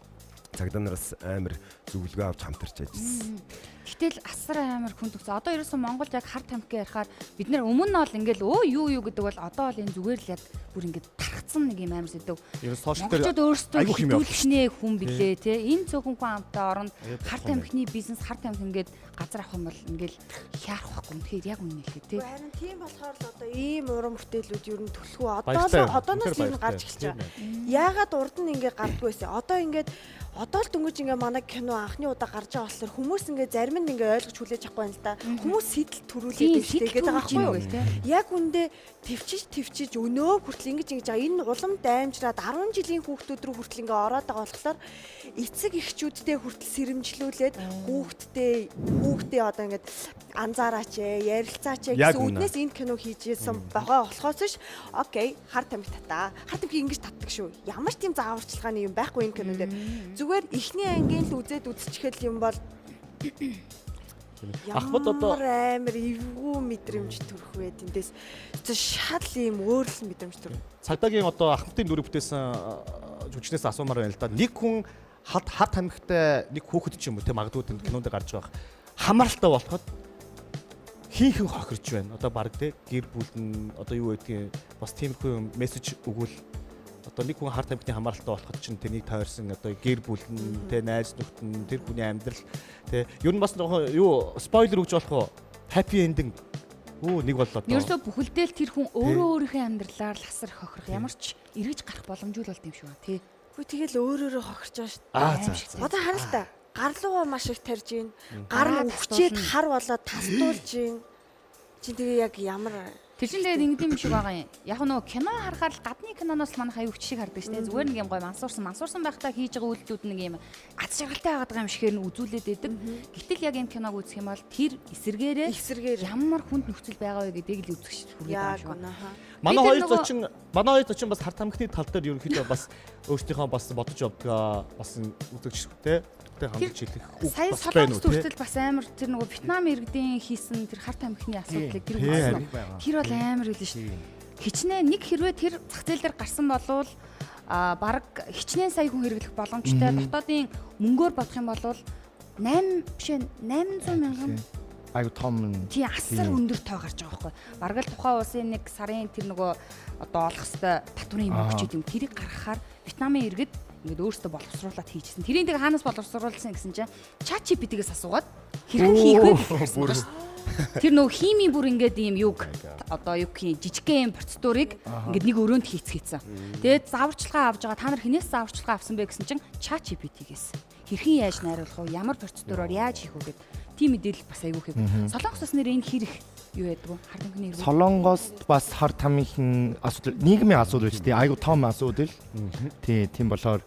цагдаа нараас амар зөвлөгөө авч хамтарч ажилласан. Гэтэл асар амар хүн төгсөө. Одоо ерөөсөн Монголд яг хар тамхи ярихаар бид нэр өмнө нь бол ингээл юу гэдэг бол одоо бол энэ зүгээр л яг бүр ингээд тархацсан нэг юм амар сэдв. Ерөөс сошиал дээр Монголчууд өөрсдөө хитүүлснээ хүн билээ те. Энэ цөөхөн хүн амтаа оронд хар тамхины бизнес хар тамхи ингээд газар авах юм бол ингээл хяарах байхгүй. Тэгэхээр яг үнэ хэлэхэд те. Харин тийм болохоор л одоо ийм уран бүтээлүүд ер нь төлхөө одоос энэ гарч эхэлж байгаа. Яагаад урд нь ингээд гардгүй байсан. Одоо ингээд одоо л дөнгөж ингээ манай кино анхны удаа гарч байгаа болохоор хүмүүс ингээ зарим нь ингээ ойлгож хүлээж авахгүй юм л да. Хүмүүс сэтэл төрүүлээд байна шүү дээ гэдэг байгаа байхгүй юу? Яг үндэ твчиж өнөө хүртэл ингэж энэ улам даймжраад 10 жилийн хүүхдүүд рүү хүртэл ингээ ороод байгаа болохоор эцэг эхчүүдтэй хүртэл сэрэмжлүүлээд хүүхдээ одоо ингээ анзаараач ярилцаач гэсэн үднээс энэ кино хийжсэн байгаа болохоос ш окей хар тамхи татаа. Хар тамхи ингэж татдаг шүү. Ямар ч тийм зааварчилгааны юм байхгүй энэ кино дээр. Зүгээр эхний ангийн л үзчихэл юм бол Ахмад одоо амар эвгүй мэдрэмж төрөх вэ. Тэндээс шал ийм өөр л мэдрэмж төрөх. Цагдаагийн одоо Ахмадын дүрийг бүтээсэн жүжигчнээс асуумаар байна л да. Нэг хүн хар тамхитай нэг хүүхэд ч юм уу те магадгүй тэнд кинонд гарч байгаа хамааралтай болоход хин хохирч байна. Одоо баг те гэр бүл нь одоо юу гэдгийг бас тиймэрхүү мессеж өгвөл одоо нэг хүн хар тамхины хамааралтай болоход чинь тэнийг тойрсон одоо гэр бүл нь те найз нөхд нь тэр хүний амьдрал те ер нь бас юу спойлер өгч болох уу? Happy ending нэг боллоо. Ерөөсө бүхэлдээ л тэр хүн өөрөө өөрийнхөө амьдралаар л хасар хохирох ямар ч эргэж гарах боломжгүй болд юм шиг байна тий. Хөө тэгэл өөрөөрөө хохирч байгаа шүү дээ. Одоо хараа л та. Гар руугаа маш их тарж гин. Гар нь өвчээд хар болоод тасдуулж гин. Чи тэгээ яг ямар тэр чинь тэгээд ингэдэм юм шиг байгаа юм. Яг нөгөө кино харахаар л гадны киноноос манайх аюу шиг хардаг шнэ. Зүгээр нэг юм гой мансуурсан байхдаа хийж байгаа үйлдэлүүд нэг юм аз жаргалтай байгаа юм шигээр нь үзүүлээд байдаг. Гэтэл яг энэ киног үзэх юм бол тэр эсэргээрээ ямар хүнд нөхцөл байгаа вэ гэдгийг л үзэх хүрээд байгаа юм шиг. Манай хоёр зочин бас хар тамхины тал дээр ерөнхийдөө бас өөрсдийнхөө бас бодож явдаг бас үзэгчтэй хандж хэлэх үг бас байна уу те. Бас амар тэр нөгөө Вьетнам иргэдийн хийсэн тэр хар тамхины асуудлыг тэр үзсэн. Тэр бол амар үлээ шүү дээ. Хичнээн нэг хэрвээ тэр зах зээл дээр гарсан болвол баг хичнээн сая хүн хэрэглэх боломжтой. Дотоодын мөнгөөр бодох юм бол 800 мянган аюу том тий асар өндөр тоо гарч байгаа байхгүй. Бараг л тухайн улсын нэг сарын тэр нөгөө одоо олох хэвээр татврын юм өгчээд юм. Тэрийг гаргахаар Вьетнамын иргэд ингээд өөртөө боловсруулаад хийчихсэн. Тэрийг тэгээ хаанаас боловсруулсан гэсэн чинь ChatGPT-гээс асуугаад хэрхэн хийх вэ гэсэн. Тэр нөгөө химийн бүр ингээд ийм юг одоо юу гэх юм жижигхэн процедурыг ингээд нэг өрөөнд хийцгээсэн. Тэгээд зааварчилгаа авж байгаа та нар хинээс зааварчилгаа авсан бэ гэсэн чинь ChatGPT-гээс хэрхэн яаж найруулах вэ? Ямар процедуроор яаж хийх вэ гэдэг тийм мэдээлэл бас айгүй хэв. Солонгосоос нэр энэ хэрэг юу яддаг вэ? Хар тамхины хэрэг. Солонгост бас хар тамхины асуудал нийгмийн асуудал шүү дээ. Айгүй том асуудал. Тийм болохоор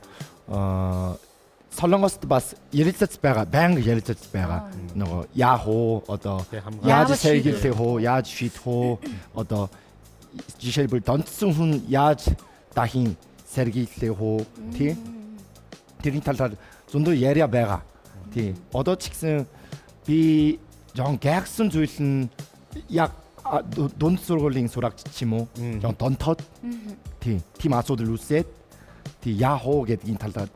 Солонгост бас ярилцаж байгаа, байнга ярилцаж байгаа. Нөгөө яах уу? Одоо яаж сэргийлэх үү? Яаж шийдэх үү? Одоо жишээлбэл донцсон хүн яаж дахин сэргийлэх үү? Тийм. Тэрний талаар зөндөө яриа байгаа. Тийм. Одоо ч гэсэн би жон гайхсан зүйл нь яг дунд сургуулийн сурагч ч юм уу жон донтоод тийм асуудал үүсээд тий яах уу гэдгийн талаар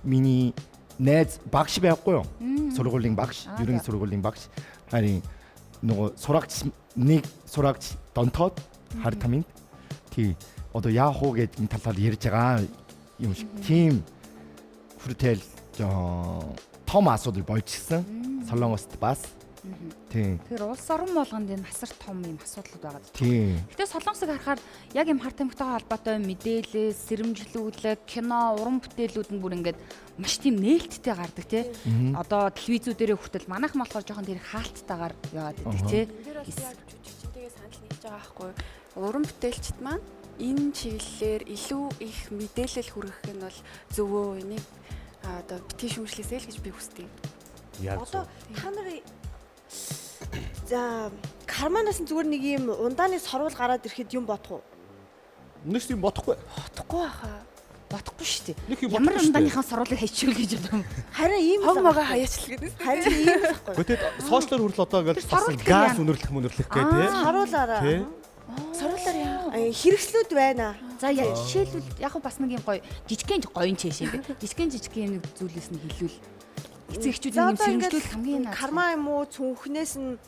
миний найз багш байхгүй юу сургуулийн багш ерөнхий сургуулийн багш харин нөгөө сурагч донтоод хар тамхинд тий одоо яах уу гэдгийн талаар ярьж байгаа юм шиг тийм хүртэл том асуудал болчихсон Солонгост бас тийм. Тэр улс орон болгонд энэ асар том юм асуудлууд байгаа. Тийм. Гэтэ Солонгосыг харахаар яг юм хар тамхитайгаа холбоотой мэдээлэл, сэрэмжлүүлэг, кино, уран бүтээлүүд нь бүр ингээд маш тийм нээлттэй гардаг тий. Одоо телевизүүдээрээ хүртэл манайх болохоор жоохон тэр хаалттайгаар яваад байдаг тий. Тэр бол яг жүжигчдээс санал нийлж байгаа байхгүй. Уран бүтээлчд маань энэ чиглэлээр илүү их мэдээлэл хүргэх нь бол зөвөө энийг одоо битгий шүүмжлээсэй л гэж би хүсдэг. Одоо та нарын за карманаас нь зүгээр нэг юм ундааны сорвол гараад ирэхэд юм бодох уу? Нэг юм бодохгүй. Бодохгүй баха. Бодохгүй шүү дээ. Ямар ундааныхаа сорволыг хайчихвал гэж бодсон. Харин ийм хогмогоо хаяачлах гэдэг. Харин ийм байхгүй. Гэхдээ сошиалор хүрэл одоо ингээд бас газ үнэрлэх гээ тий. Сорволаараа. Сорволоор яа. Хэрэгслүүд байна. За жишээлбэл яг бас нэг юм гоё жижигхэн гоён чэш юм бэ. Жижигхэн нэг зүйлээс нь хэлвэл эцэг эхчүүдийн юм сэрэмжлүүл хамгийн наад. Карма юм уу цүнхнээс нь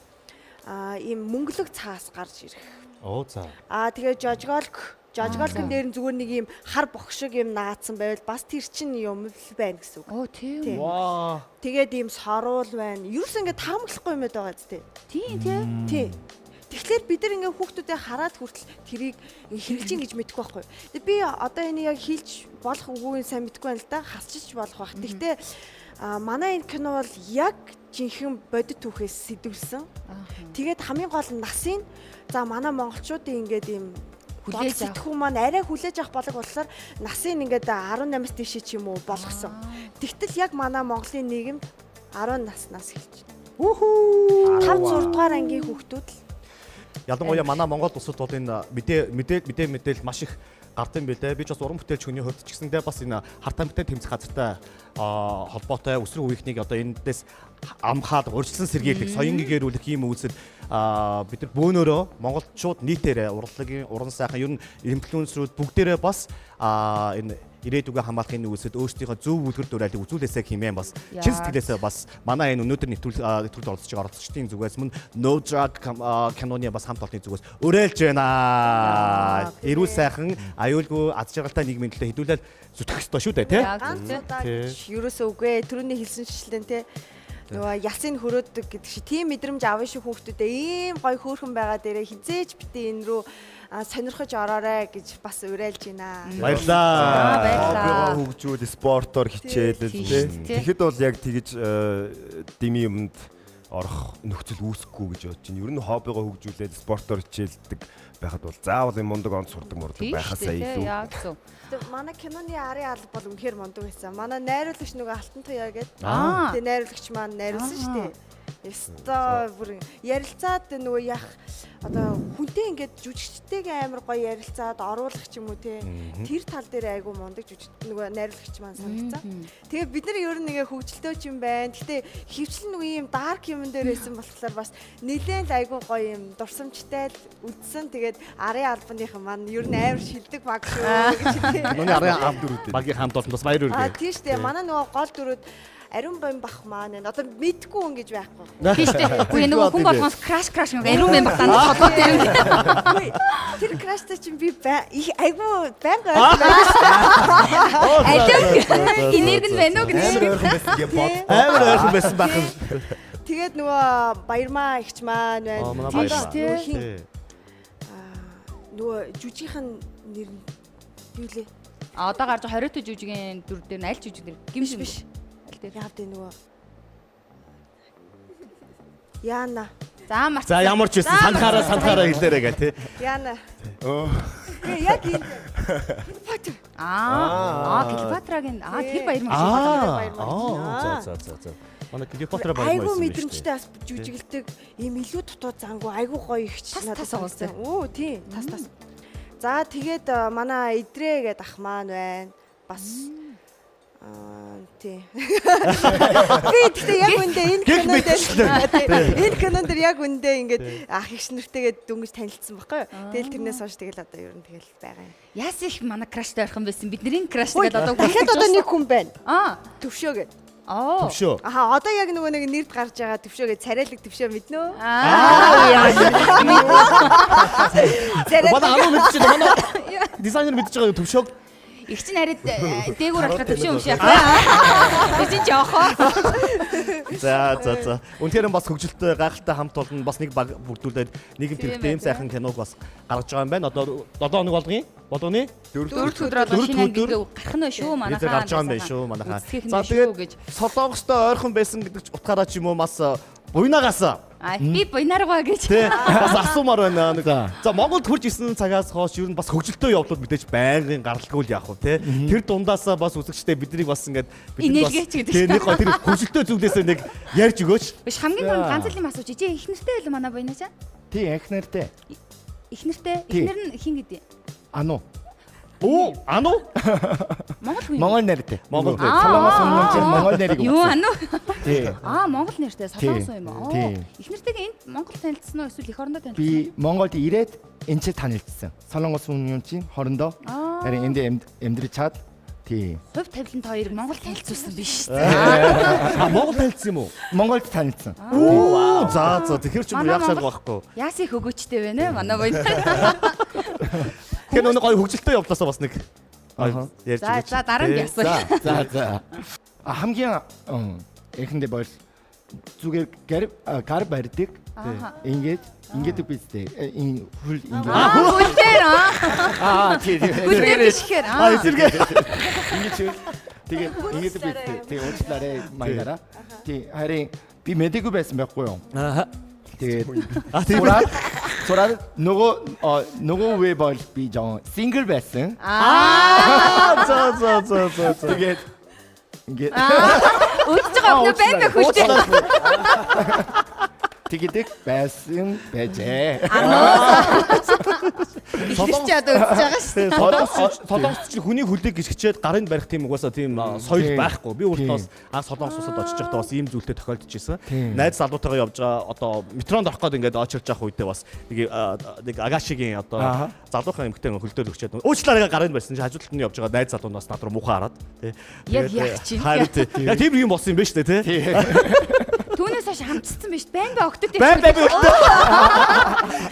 ийм мөнгөлөг цаас гарч ирэх. Оо за. Тэгээ жожголкын дээр нь зүгээр нэг ийм хар бохшиг юм наацсан байвал бас тэр чинь юм байна гэсэн үг. Оо тийм. Ваа. Тэгээд ийм саруул байна. Юус ингэ таамаглахгүй юм байгаа зү тээ. Тийм. Тэгэхээр бид нар ингээ хүүхдүүдээ хараад хүртэл тэрийг хэрэгжиж гэж мэдэхгүй байхгүй. Тэгээ би одоо энийг яг хийлж болох үгүй сайн мэдэхгүй байна л да. Хасчиж болох бах. Гэхдээ манай энэ кино бол яг жинхэнэ бодит түүхээс сэтгүүлсэн. Тэгээд хамгийн гол нь насын за манай монголчуудын ингээд ийм сэтгхүү маань арай хүлээж авах болог болохоор насын ингээд 18-аас дээш ч юм уу болгосон. Тэгтэл яг манай Монголын нийгэмд 10 наснаас эхэлж байна. Үхүү. 5 6 дугаар ангийн хүүхдүүд л ялангуяа манай Монгол улсад бол энэ мэдээлэл маш их гардыг билээ. Би ч бас уран бүтээлч хүний хувьд ч гэсэндээ бас энэ хартаа мэтэй тэмцэх газартай холбоотой өсрөг үеийнхнийг одоо эндээс амхаад урьдчилан сэргийлэх, соён гэгэрүүлэх ийм үйлсэл бид нар бөөнөрөө монголчууд нийтээрээ урлагийн уран сайхан ер нь инфлюенсерүүд бүгдээрээ бас энэ ирээдүгөө хамгаалахын үйлсэд өөрсдийнхөө зөв үлгэр дуурайлыг үзүүлээсэй хэмээн бас чин сэтгэлээсээ бас манай энэ өнөөдөр нэвтрүүлэгт оролцож байгаа оролцогчдын зүгээс мөн No Drug киноны бас хамт олонны зүгээс уриалж байна. Эрүүл сайхан аюулгүй аз жаргалтай нийгмийн төлөө хэдүүлэл зүтгэх ёстой шүү дээ тий. ганцудаа ерөөсөө үгүй түрүүний хэлсэнчлэн тий. Нөгөө ясыг хөрөөдөг гэдэг чи тийм мэдрэмж авна шүү хүүхдүүдээ ийм гоё хөөрхөн байгаа дээрээ хизээч битээ энэ рүү сонирхож ороорой гэж бас уриалж байна. Баярлалаа. Хөгжүүл спортоор хичээл тий. Тэгэхэд бол яг тэгж дими юмд орох нөхцөл үүсэхгүй гэж бодож байна. Ер нь хоббигоо хөгжүүлээд спортоор хичээлдэг байхад бол заавал юм мундаг онц сурдаг байхасаа илүү. Манай киноны арын алба бол үнэхээр мундаг байсан. Манай найруулагч нөгөө Алтан Туяа гэдэг. Тэгээ найруулагч маань найруулсан шүү дээ. Яста бүр ярилцаад нөгөө яг одоо хүнтэй ингээд жүжигчтэйгээ амар гоё ярилцаад оруулах ч юм уу те. Тэр тал дээр айгу мундаг нөгөө найруулагч маань санагцсан. Тэгээ бид нар ер нь ингээ хөгжилтөөч юм байна. Гэтэ хөвчлэн нөгөө ийм дарк юм дээр байсан болохоор бас нэлээд айгу гоё юм дурсамжтай л үдсэн. Тэгээд арын албаныхан маань ер нь амар шилдэг баг шүү гэж те. Манай арын хамт дөрүүд багийн хамт олон бас баяр үргэлээ. Тийм шүү дээ. Манай нөгөө гол дөрүүд ариун бам бах маань одоо мэдгүй хүн гэж байхгүй. Тийм шүү дээ. Үгүй нөгөө хүн болгоос краш нэг ариун бам бах дандаа холбоод ирэн. Тэр краштай чинь би айгу байнга ариун энерги нь байна уу гэж амар ойрхон байсан байх юм. Тэгээд нөгөө баярмаа ихч маань байна. Тийм шүү дээ. Нөгөө жүжигхэн нэр нь юу лээ? Одоо гарч 20 жүжигийн дүр дээр нь аль жүжиг дээр гимш биш. Яавд нөгөө Яна. За ямар ч байсан санахаараа хэлээрэй гэ тий. Яна. Яг энэ. Клеопатрагийн тэр баяр маа. За. Манай Клеопатра баяр маа. Айгу мэдрэмжтэй бас жүжиглдэг ийм илүү дутуу зангу айгу гоё ихч надад сонссон. Оо тий. Тас. За тэгээд манай Идрээ гэдэг ах маань байна. Бас тий. Би тэгтээ яг үндэ энэ кинон дээр яг үндэ ингээд ах их нэртэйгээ дөнгөж танилцсан байхгүй юу. Тэгэл тэрнээс хойш тэгэл одоо ер нь тэгэл байгаа юм. Яас их манай краштай орхон байсан. Бидний краш тэгээд одоо дахиад одоо нэг хүн байна. Төвшөө гэдэг. Төвшөө. Одоо яг нөгөө нэг нэрд гарч байгаа төвшөөгээ царайлаг төвшөө мэднэ үү? Манай ануу мэдчихэж манай дизайнер мэдчихэж байгаа төвшөөг. Их чинь арай дээгүүр алхах төвшөө юм шиг яах вэ? Би чинь жоохоо. За. Үнэхээр бас хөгжилтэй гайхалтай хамт олон бас нэг баг бүрдүүлээд нийгэм төрхтэй юм сайхан киног бас гаргаж байгаа юм байна. Одоо 7 хоног болгоны 4 өдөр гарах нь шүү манайхаа. Гарч байгаа юм байна шүү манайхаа. За тэгээд солонгостой ойрхон байсан гэдэг утгаараа ч юм уу бас буйнаагаас би буйнааргаа гэж бас асуумаар байна. За Монголд хурж исэн цагаас хойш ер нь бас хөгжилтэй явдлууд мэдээж байнгын гаргалгүй л яах вэ те. Тэр дундаасаа бас үзэгчтэй биднийг бас ингээд нэг гоо тэр хөгжилтэй зүйлээсээ нэг ярьж өгөөч. Биш хамгийн гол ганц л юм асууж чи их нэртэй л манай буйнаачаа. Тий их нэртэй. Их нэр нь хин гэдэг. Ану. Оо, ану? Монгол нэртэй. Монгол нэр. Солонгос хүн Монгол нэрийг юу ану? Тий. Монгол нэртэй солонгос юм аа. Их нэртэйгээ энд Монгол танилцсан уу эсвэл эх орондоо танилцсан? Би Монголд ирээд энэ ч танилцсан. Солонгос хүн юм чинь хорондоо. Харин энд эмдричаад Тий. Хувь тавилант хоёрыг Монгол танилцуулсан биш шүү дээ. Монгол танилцсан юм уу? Монголд танилцсан. Оо за тэгэхээр ч юм яг шалга байхгүй. Яасын хөгөөчтэй байна манай боён. Тэгэхээр нөгөө гоё хөгжилтэй явдлаасаа бас нэг ярьж байгаа. За дараа нь ясаа. За. хамгийн эхэндээ бол зүгээр гар барьдаг. Ингээд үстэй. Энэ хөл ингээд. Хөл дээр тий. Эсрэгээр. Эсрэгээр. Ингээд тэгээд ингээд үстэй. Тэгээд уучлаарай маягараа. Тий харин би мэдээгүй байсан байхгүй юу? Тэгээд Сураад нөгөө үе бол би жоо сингл байсан. За. Тэгээд ингээд Өдөж байгаа юм байна хүчтэй. тэгээд байсан байжээ. Солонгосчууд өдөж байгаа шүү дээ. Солонгос чинь хүний хөлийг гисгчээд гарын барих тийм угаасаа тийм соёл байхгүй. Би өөртөө бас Солонгос улсад очиж байхдаа бас ийм зүйлтэй тохиолдож ирсэн. Найз залуутайгаа явж байгаа одоо метронд орох гээд ингээд очирч явах үедээ бас нэг агашигийн одоо залуухан эмэгтэй хөлдөр өгчээд уучлаарай гарын барьсан чинь хажуу талд нь явж байгаа найз залуу нас над руу муухай хараад тий. Яг чинь. Яг тийм юм болсон юм байна шүү дээ тий. Түүнээс хойш хамтцсан биш байн ба өгтөд. Байн би өгтөө.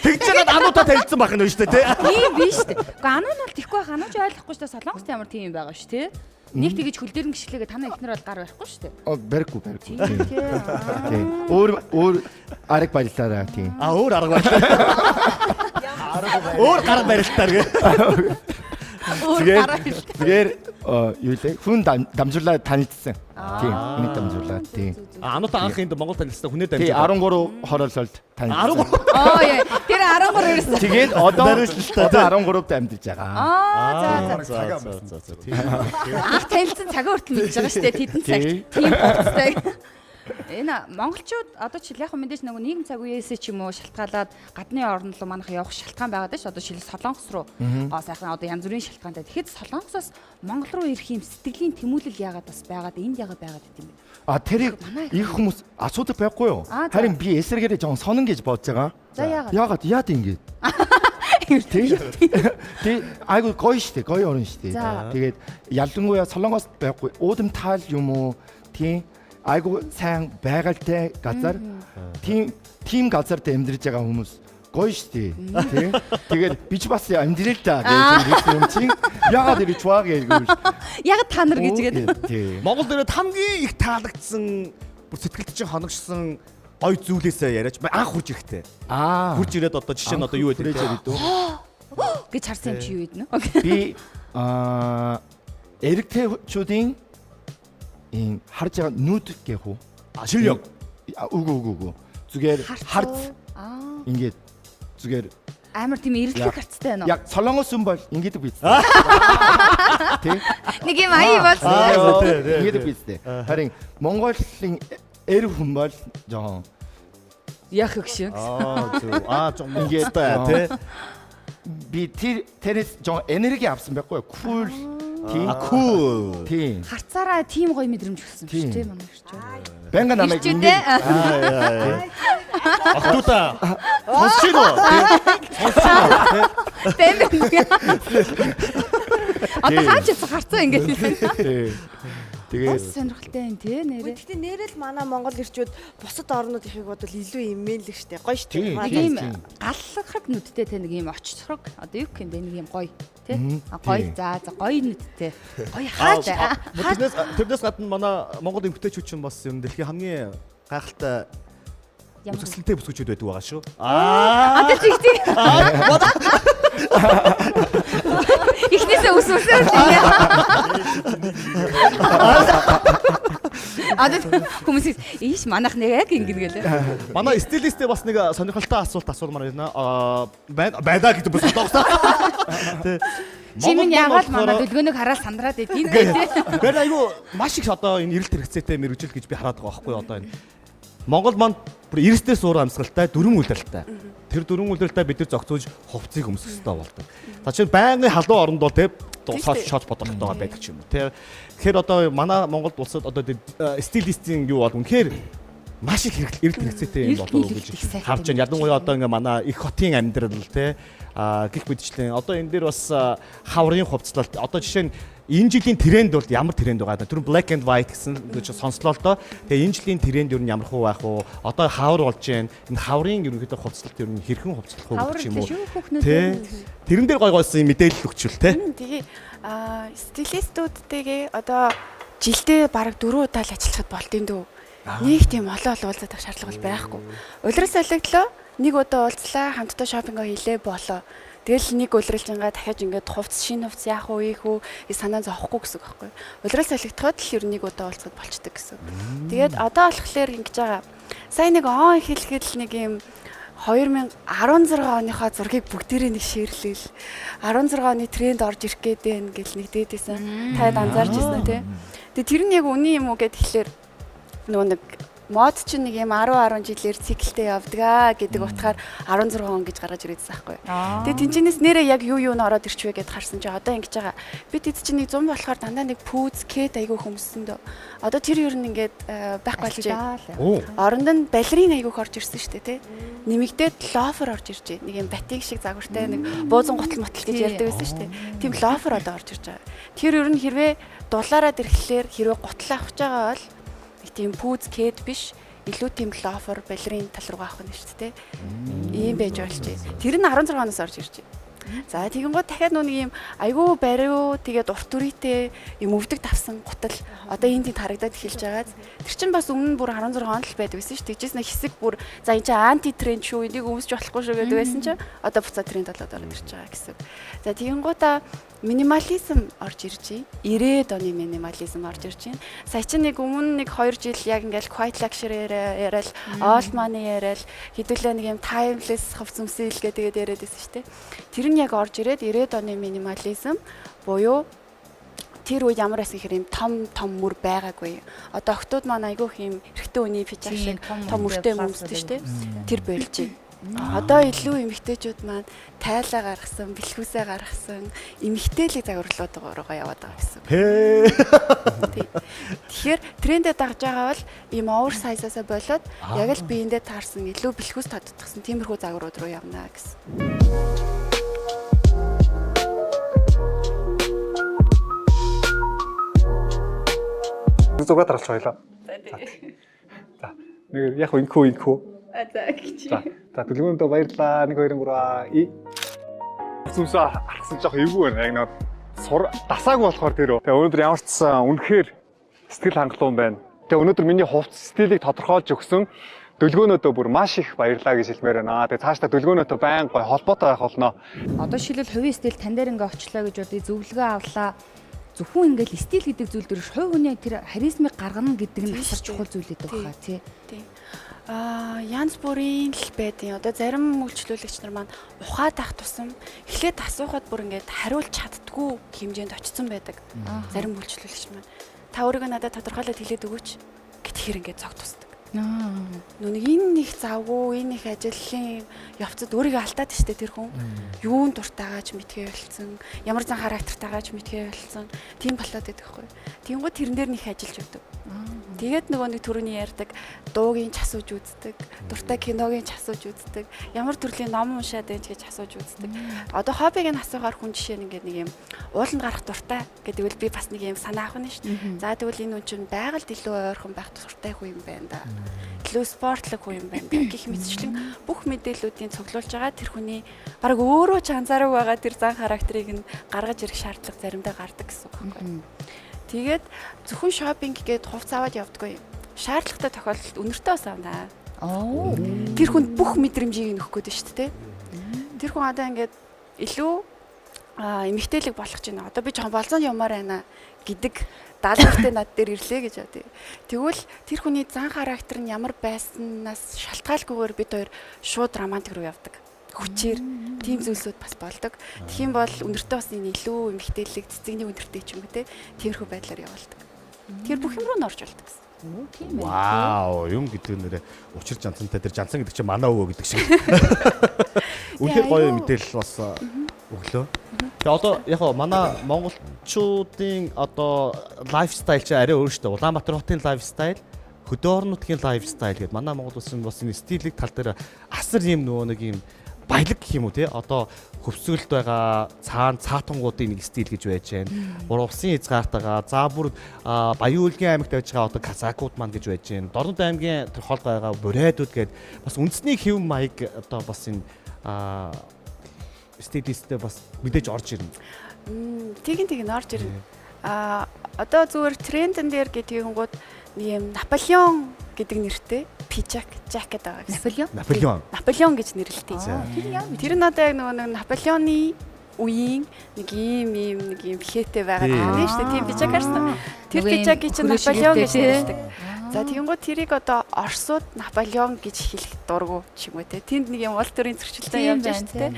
Тэгж чад ануудаа танилцсан байх нь шүү дээ тий. Тийм биш үү. Гэхдээ ануу нь бол тийхгүй байх. Анууч ойлгохгүй шүү дээ. Солонгост ямар тийм юм байгаа шүү тий. Нэг тэгэж хөл дээр нь гიშлээгээ танаа ихнэр бол гар барихгүй шүү дээ. Барихгүй. Тийм. Өөр арга барилаараа тийм. Өөр арга барилаа. Өөр гар барилтаар гэ. Тэгэхээр юу лээ хүн дамжуулаад танилцсан. Тийм. Хүний дамжуулаад тийм. Ануутай анх энд Монгол танилцсан хүнээр дамжуулаад. Тийм 13 хороололд танилцсан. Яа. Тэр 13 ирсэн. Тэгээд одоо 13-д амьдарч байгаа. За. Анх танилцсан цагаа хүртэл мэдж байгаа шүү дээ. Тэдэн цаг. Тийм хугацтай. Энэ монголчууд одоо жишээл яг мэдээж нөгөө нийгэм цаг үеэсээ ч юм уу шалтгаалаад гадны орн руу манайха явах шалтгаан байгаа даа ш. Одоо жишээл Солонгос руу сайхан одоо янз бүрийн шалтгаантай. Тэгэхэд Солонгосоос Монгол руу ирэх юм сэтгэлийн тэмүүлэл яагаад бас байгаад энд яагаад байгаад гэдэм бэ? Тэрийг их хүмүүс асуудаг байхгүй юу? Харин би эсрэгээрээ жоон сонон гэж бодож байгаа. За яагаад? Яад ингэж. Тэг айгу гоё штэ, гоё орн штэ. Тэгээд ялангуяа Солонгост байхгүй уудамтал юм уу? Тийм айгу сайн байгальтай газар тийм газарт амьдарч байгаа хүмүүс гоё штий тий. Тэгээд би ч бас амьдрал та гэж юм чинь яагаад ирж байгаа гэвэл яагаад та нар гэж гээд Монгол дээрээ хамгийн их таалагдсан бүр сэтгэлд чинь хоногшсон гоё зүйлээсээ яриач анх хурж ирэхтэй. Хурж ирээд одоо жишээ нь одоо юу гэдэг гэж харсан юм чи юу вэ? Би эрэгтэйчүүдийн ин харж байгаа нүд гэх үү? Шилэг. Үгүй. Зүгээр харц. Ингээд зүгээр амар тийм эрэлхэг харцтай байна уу? Яг Солонгос хүн бол ингээд биз. Тэг. Нэг юм аяа болсон. Ингээд биз. Харин Монголын хүн бол жоо яг хөшөө. Жоо ингээд тий. Би тэрээс жоо энерги авсан байхгүй юу? Кул. Cool. Тийм. Харцаараа тийм гоё мэдрэмж өгсөн шүү дээ манай ирч. Бэнга намайг ингээд. Ахтута. Сонсчихно. Одоо хаач харцаа ингээд хэлсэн. Тэгээд сонирхолтой юм тий нэрээ. Гэхдээ нэрэл манай Монгол ирчүүд бусад орнууд ихийг бодвол илүү имэйлэг штэ. Гоё штэ. Нэг юм галлахаг нүдтэй те нэг юм очцрог. Одоо юу юм бэ нэг юм гоё тий. Гоё за гоё нүдтэй. Гоё хаач. Тэрнээс гадна манай Монгол эмэгтэйчүүд чинь бас юм дэлхийн хамгийн гайхалтай үсгэлэнтэй бүсгүүчүүд байдаг байгаа шүү. Одоо тэгтээ. Ихнээсээ үсвэсээр тийм. Одоо хүмүүс ийш манайх нэг яг ингэдэг гэлээ. Манай стилистээ бас нэг сонирхолтой асуулт асуумаар байна. Байна гэдэг бас тогсоо. Чимэн яагаад манай дэлгөөнийг хараад сандраад байдгийг тий. Тэр айгүй маш их одоо энэ эрэлт хэрэгцээтэй мэрэгжил гэж би хараад байгаа байхгүй одоо энэ Монгол манд бүр эрсдээ суур амьсгалтай дөрвөн үйлдэлтэй. Тэр дөрвөн үйлдэлтэй бид нар зохицуулж хувцсыг өмсөх хэрэгтэй болдог. За чинь байнгын халуун оронд бол тий шот бодолтой байдаг ч юм уу. Тэгэхээр одоо манай Монголд улсад одоо стилистийн юу бол үнэхээр маш их эрэлт хэрэгцээтэй юм болов уу гэж харж байна. Ялангуяа одоо ингээ манай их хотын амьдрал те гих мэдчлэн одоо энэ дээр бас хаврын хувцлалт одоо жишээ нь энэ жилийн тренд бол ямар тренд байгаа даа. Тэр black and white гэсэн гэж сонслоо л доо. Тэгээ энэ жилийн тренд юу ямар хуу байх уу? Одоо хавар болж байна. Энэ хаврын ерөнхийдөө хувцлалт ер нь хэрхэн хувцлах уу гэх юм уу? Тэ. Тэрэн дээр гой гойсон мэдээлэл өгчүүл те. Тэгээ стилистүүдтэйгээ одоо жилдээ бараг 4 удаа л ажиллахад болдیں۔ Дүү. Нэг тийм олон уулзах шаардлага бол байхгүй. Улирал солигдлоо нэг удаа уулзлаа, хамтдаа шопинг хийлээ болоо. Тэгэл нэг улиралж ингээ дахиад ингээд шинэ хувц яах уу, ийх үү, санаа зовхгүй гэсэн үг байхгүй. Улирал солигдоход л ер нь нэг удаа уулзахад болчдөг гэсэн. Тэгээд одоо болохоор ингэж байгаа. Сайн нэг он хэлэхэд л нэг юм 2016 оныхоо зургийг бүгдээрээ нэг шеэрлээл 16 оны тренд орж ирэх гээд байна гэл нэг дээдсэн. Таад анзаарч ирсэн үү те. Тэгээ тэр нь яг үний юм уу гэд тэгэхээр нөгөө нэг мод чинь нэг юм 10 жилээр циклтэй явдгаа гэдэг утгаар 16 он гэж гаргаж ирээдсэн байхгүй. Тэгээ тэнцэнээс нэрээ яг юу нь ороод ирчвэ гэд харсан чи одоо ингэж байгаа. Бид эд чинь нэг 100 болохоор дандаа нэг пүүз кет айгүй хүмүүсэнд. Одоо тэр ер нь ингээд байхгүй болжээ. Оронд нь балерин айгүйх орж ирсэн шүү дээ тий. Нэмэгдээд лофер орж иржээ. Нэг юм батик шиг загвартай нэг буузан гутал мотл гэж ярьдаг байсан шүү дээ. Тийм лофер одоо орж ирж байгаа. Тэр ер нь хэрвээ дулаараад ирэхлээр хэрвээ гутал авах гэж байгаа бол тийм пүүз кет биш илүү тийм лофер балерин тал руу авах нь шүү дээ. Ийм байж болж байна. Тэр нь 16 оноос орж ирж байна. За тэгэн гоо дахиад нүг юм айгүй бариу тэгээд урт үрийтэй юм өвдөг тавсан гутал одоо энд харагдаад эхэлж байгаа. Тэр чинь бас өмнө бүр 16 онд л байдаг байсан шүү. Тэгжээс нэг хэсэг бүр за энэ чинь анти тренд шүү. Энийг өмсч болохгүй шүү гэдэг байсан чинь одоо буцаа тренд болоод орж ирж байгаа гэсэн. За тэгэн гоо та минимализм орж ирж байна. 90-ад оны минимализм орж ирж байна. Сая чинь нэг өмнө нэг 2 жил яг ингээл quiet luxury яриад old money яриад хэдүүлээ нэг юм timeless хувц өмсөл гэдэг яриад байсан шүү дээ. Тэр нь яг орж ирээд 90-ад оны минимализм буюу тэр үед ямар байсан хэрэг юм том мөр байгаагүй. Одоо октод маань айгүйх юм эрэгтэй үний пижак шиг том мөртэй өмсдөг шүү дээ. Тэр болж байна. Одоо илүү эмэгтэйчүүд маань тайлаа гаргасан, бэлхүүсээ гаргасан, эмэгтэйлэг загварлууд байгаа яваад байгаа гэсэн. Тэгэхээр трендээ дагж байгаа бол ийм оверсайзаасаа болоод яг л биендээ таарсан илүү бэлхүүс тодтгсон тиймэрхүү загварууд руу явна гэсэн. Зугаад даралж хоёлоо. За. Нэг яг инхүү. За төлөвөндөө баярлаа. 1 2 3 Зүсээ алхсан жоох эвгүй байна. Яг нэг дасаагүй болохоор тэр. Тэгээ өнөөдөр ямар ч үнэхээр сэтгэл хангалуун байна. Тэгээ өнөөдөр миний хувцс стилийг тодорхойлж өгсөн Дөлгөөнөөдөө бүр маш их баярлаа гэж хэлмээр байна. Тэгээ цаашдаа Дөлгөөнөөдөө байн гой холбоотой байх болно. Одоо шилэл хувийн стил тань дээр ингээ очлоо гэж бодъё. Зөвлөгөө авлаа. Зөвхөн ингээл стил гэдэг зүйл дээр хувь хүний тэр харизмыг гаргана гэдэг нь асар чухал зүйл гэдэг байна тий. Янз бүрийн л байдیں۔ Одоо зарим үйлчлүүлэгч нар маань ухаад ах тусам эхлээд асуухад бүр ингээд хариулж чаддгүй хэмжээнд очсон байдаг. Зарим үйлчлүүлэгч маань та өөрийгөө надад тодорхойлоод хэлээд өгөөч гэхээр ингээд цог тусдаг. Нүг энэ их завгүй, энэ их ажлын явцад өөрийгөө алдаад штэ тэр хүн. Юунд дуртайгаач мэдхээ болцсон, ямар зан характертайгаач мэдхээ болцсон. Тийм болоод байдаг хгүй. Тэнгууд тэрэн дээр нэг ажиллаж өгдөг. Тэгээд нөгөө нэг төрөний ярьдаг дуугийн часууж үздэг, дуртай киногийн часууж үздэг, ямар төрлийн ном уншаад байж гэж асууж үздэг. Одоо хоббиг нь асуугаар хүн жишээ нь ингээд нэг юм ууланд гарах дуртай гэдэг үл би бас нэг юм санаа авах нь шүү дээ. За тэгвэл энэ хүн чинь байгальд илүү ойрхон байх дуртай хүн юм байна да. Илүү спортлог хүн юм байна да. Гэх мэтчлэн бүх мэдээллүүдийн цуглуулж байгаа тэр хүний баг өөрөө ч анзаараг байгаа тэр зан характерыг нь гаргаж ирэх шаардлага заримдаа гардаг гэсэн үг байхгүй. Тэгээд зөвхөн шопинг гээд хувц аваад явдаггүй. Шаардлагатай тохиолдолд үнэртэй савнаа. Тэр хүнд бүх мэдрэмжийг нөхөх гээд шүү дээ. Тэр хүн одоо ингээд илүү эмэгтэйлэг болох гэж байна. Одоо би жоохон болзооны юмар байна гэдэг 70 настай над дээр ирлээ гэж бодъё. Тэгвэл тэр хүний зан характер нь ямар байснаас шалтгаалгүйгээр бид хоёр шууд романтик руу явдаг. Хүчээр тийм зүйлсүүд бас болдог. Тэгхийн бол үнэртэй бас энэ илүү эмэгтэйлэг цэцэгний үнэртэй ч юм уу те тиймэрхүү байдлаар явуулдаг. Тэр бүх юм руу н орж болдог гэсэн. Тийм ээ. Вау, юм гэдэг нэрээ учир жанцантай тэр жанцан гэдэг чинь манай өвөө гэдэг шиг. Үнэхээр гоё мэдээлэл бас өглөө. Тэгээ одоо яг манай монголчуудын одоо лайфстайл чи арай өөр шүү дээ. Улаанбаатар хотын лайфстайл хөдөө орон нутгийн лайфстайл гэдэг манай Монгол улсын бас энэ стилийг тал дээр асар юм нөгөө нэг юм баялаг гэх юм уу те одоо хөвсгөлд байгаа цаатангуудын нэг стил гэж байж байна. Усан хязгаартайгаа за бүр Баян-Өлгийн аймагт байж байгаа одоо казакууд маань гэж байж байна. Дорнод аймгийн тэр хол байгаа бурайдууд гээд бас үндэсний хэв маяг одоо бас энэ стилисттэй бас мэдээж орж ирнэ. Тэгин орж ирнэ. Одоо зүгээр трендэн дээр гэдэг юм гот ийм Наполеон гэдэг нэртэй пижак жакет байгаа гэсэн. Наполеон гэж нэрлэдэг. Тэр нь одоо яг нөгөө Наполеоны үеийн нэг ийм бихээтэй байгаа юм шүү дээ. Тийм пижак харсан. Тэр пижакийг чинь Наполеон гэж нэрлэдэг. За тэгэнгүүт тэрийг одоо Оросууд Наполеон гэж хэлэх дургу ч юм уу те. Тэнд нэг юм уул төрийн зөрчилтэй явж байна шүү дээ.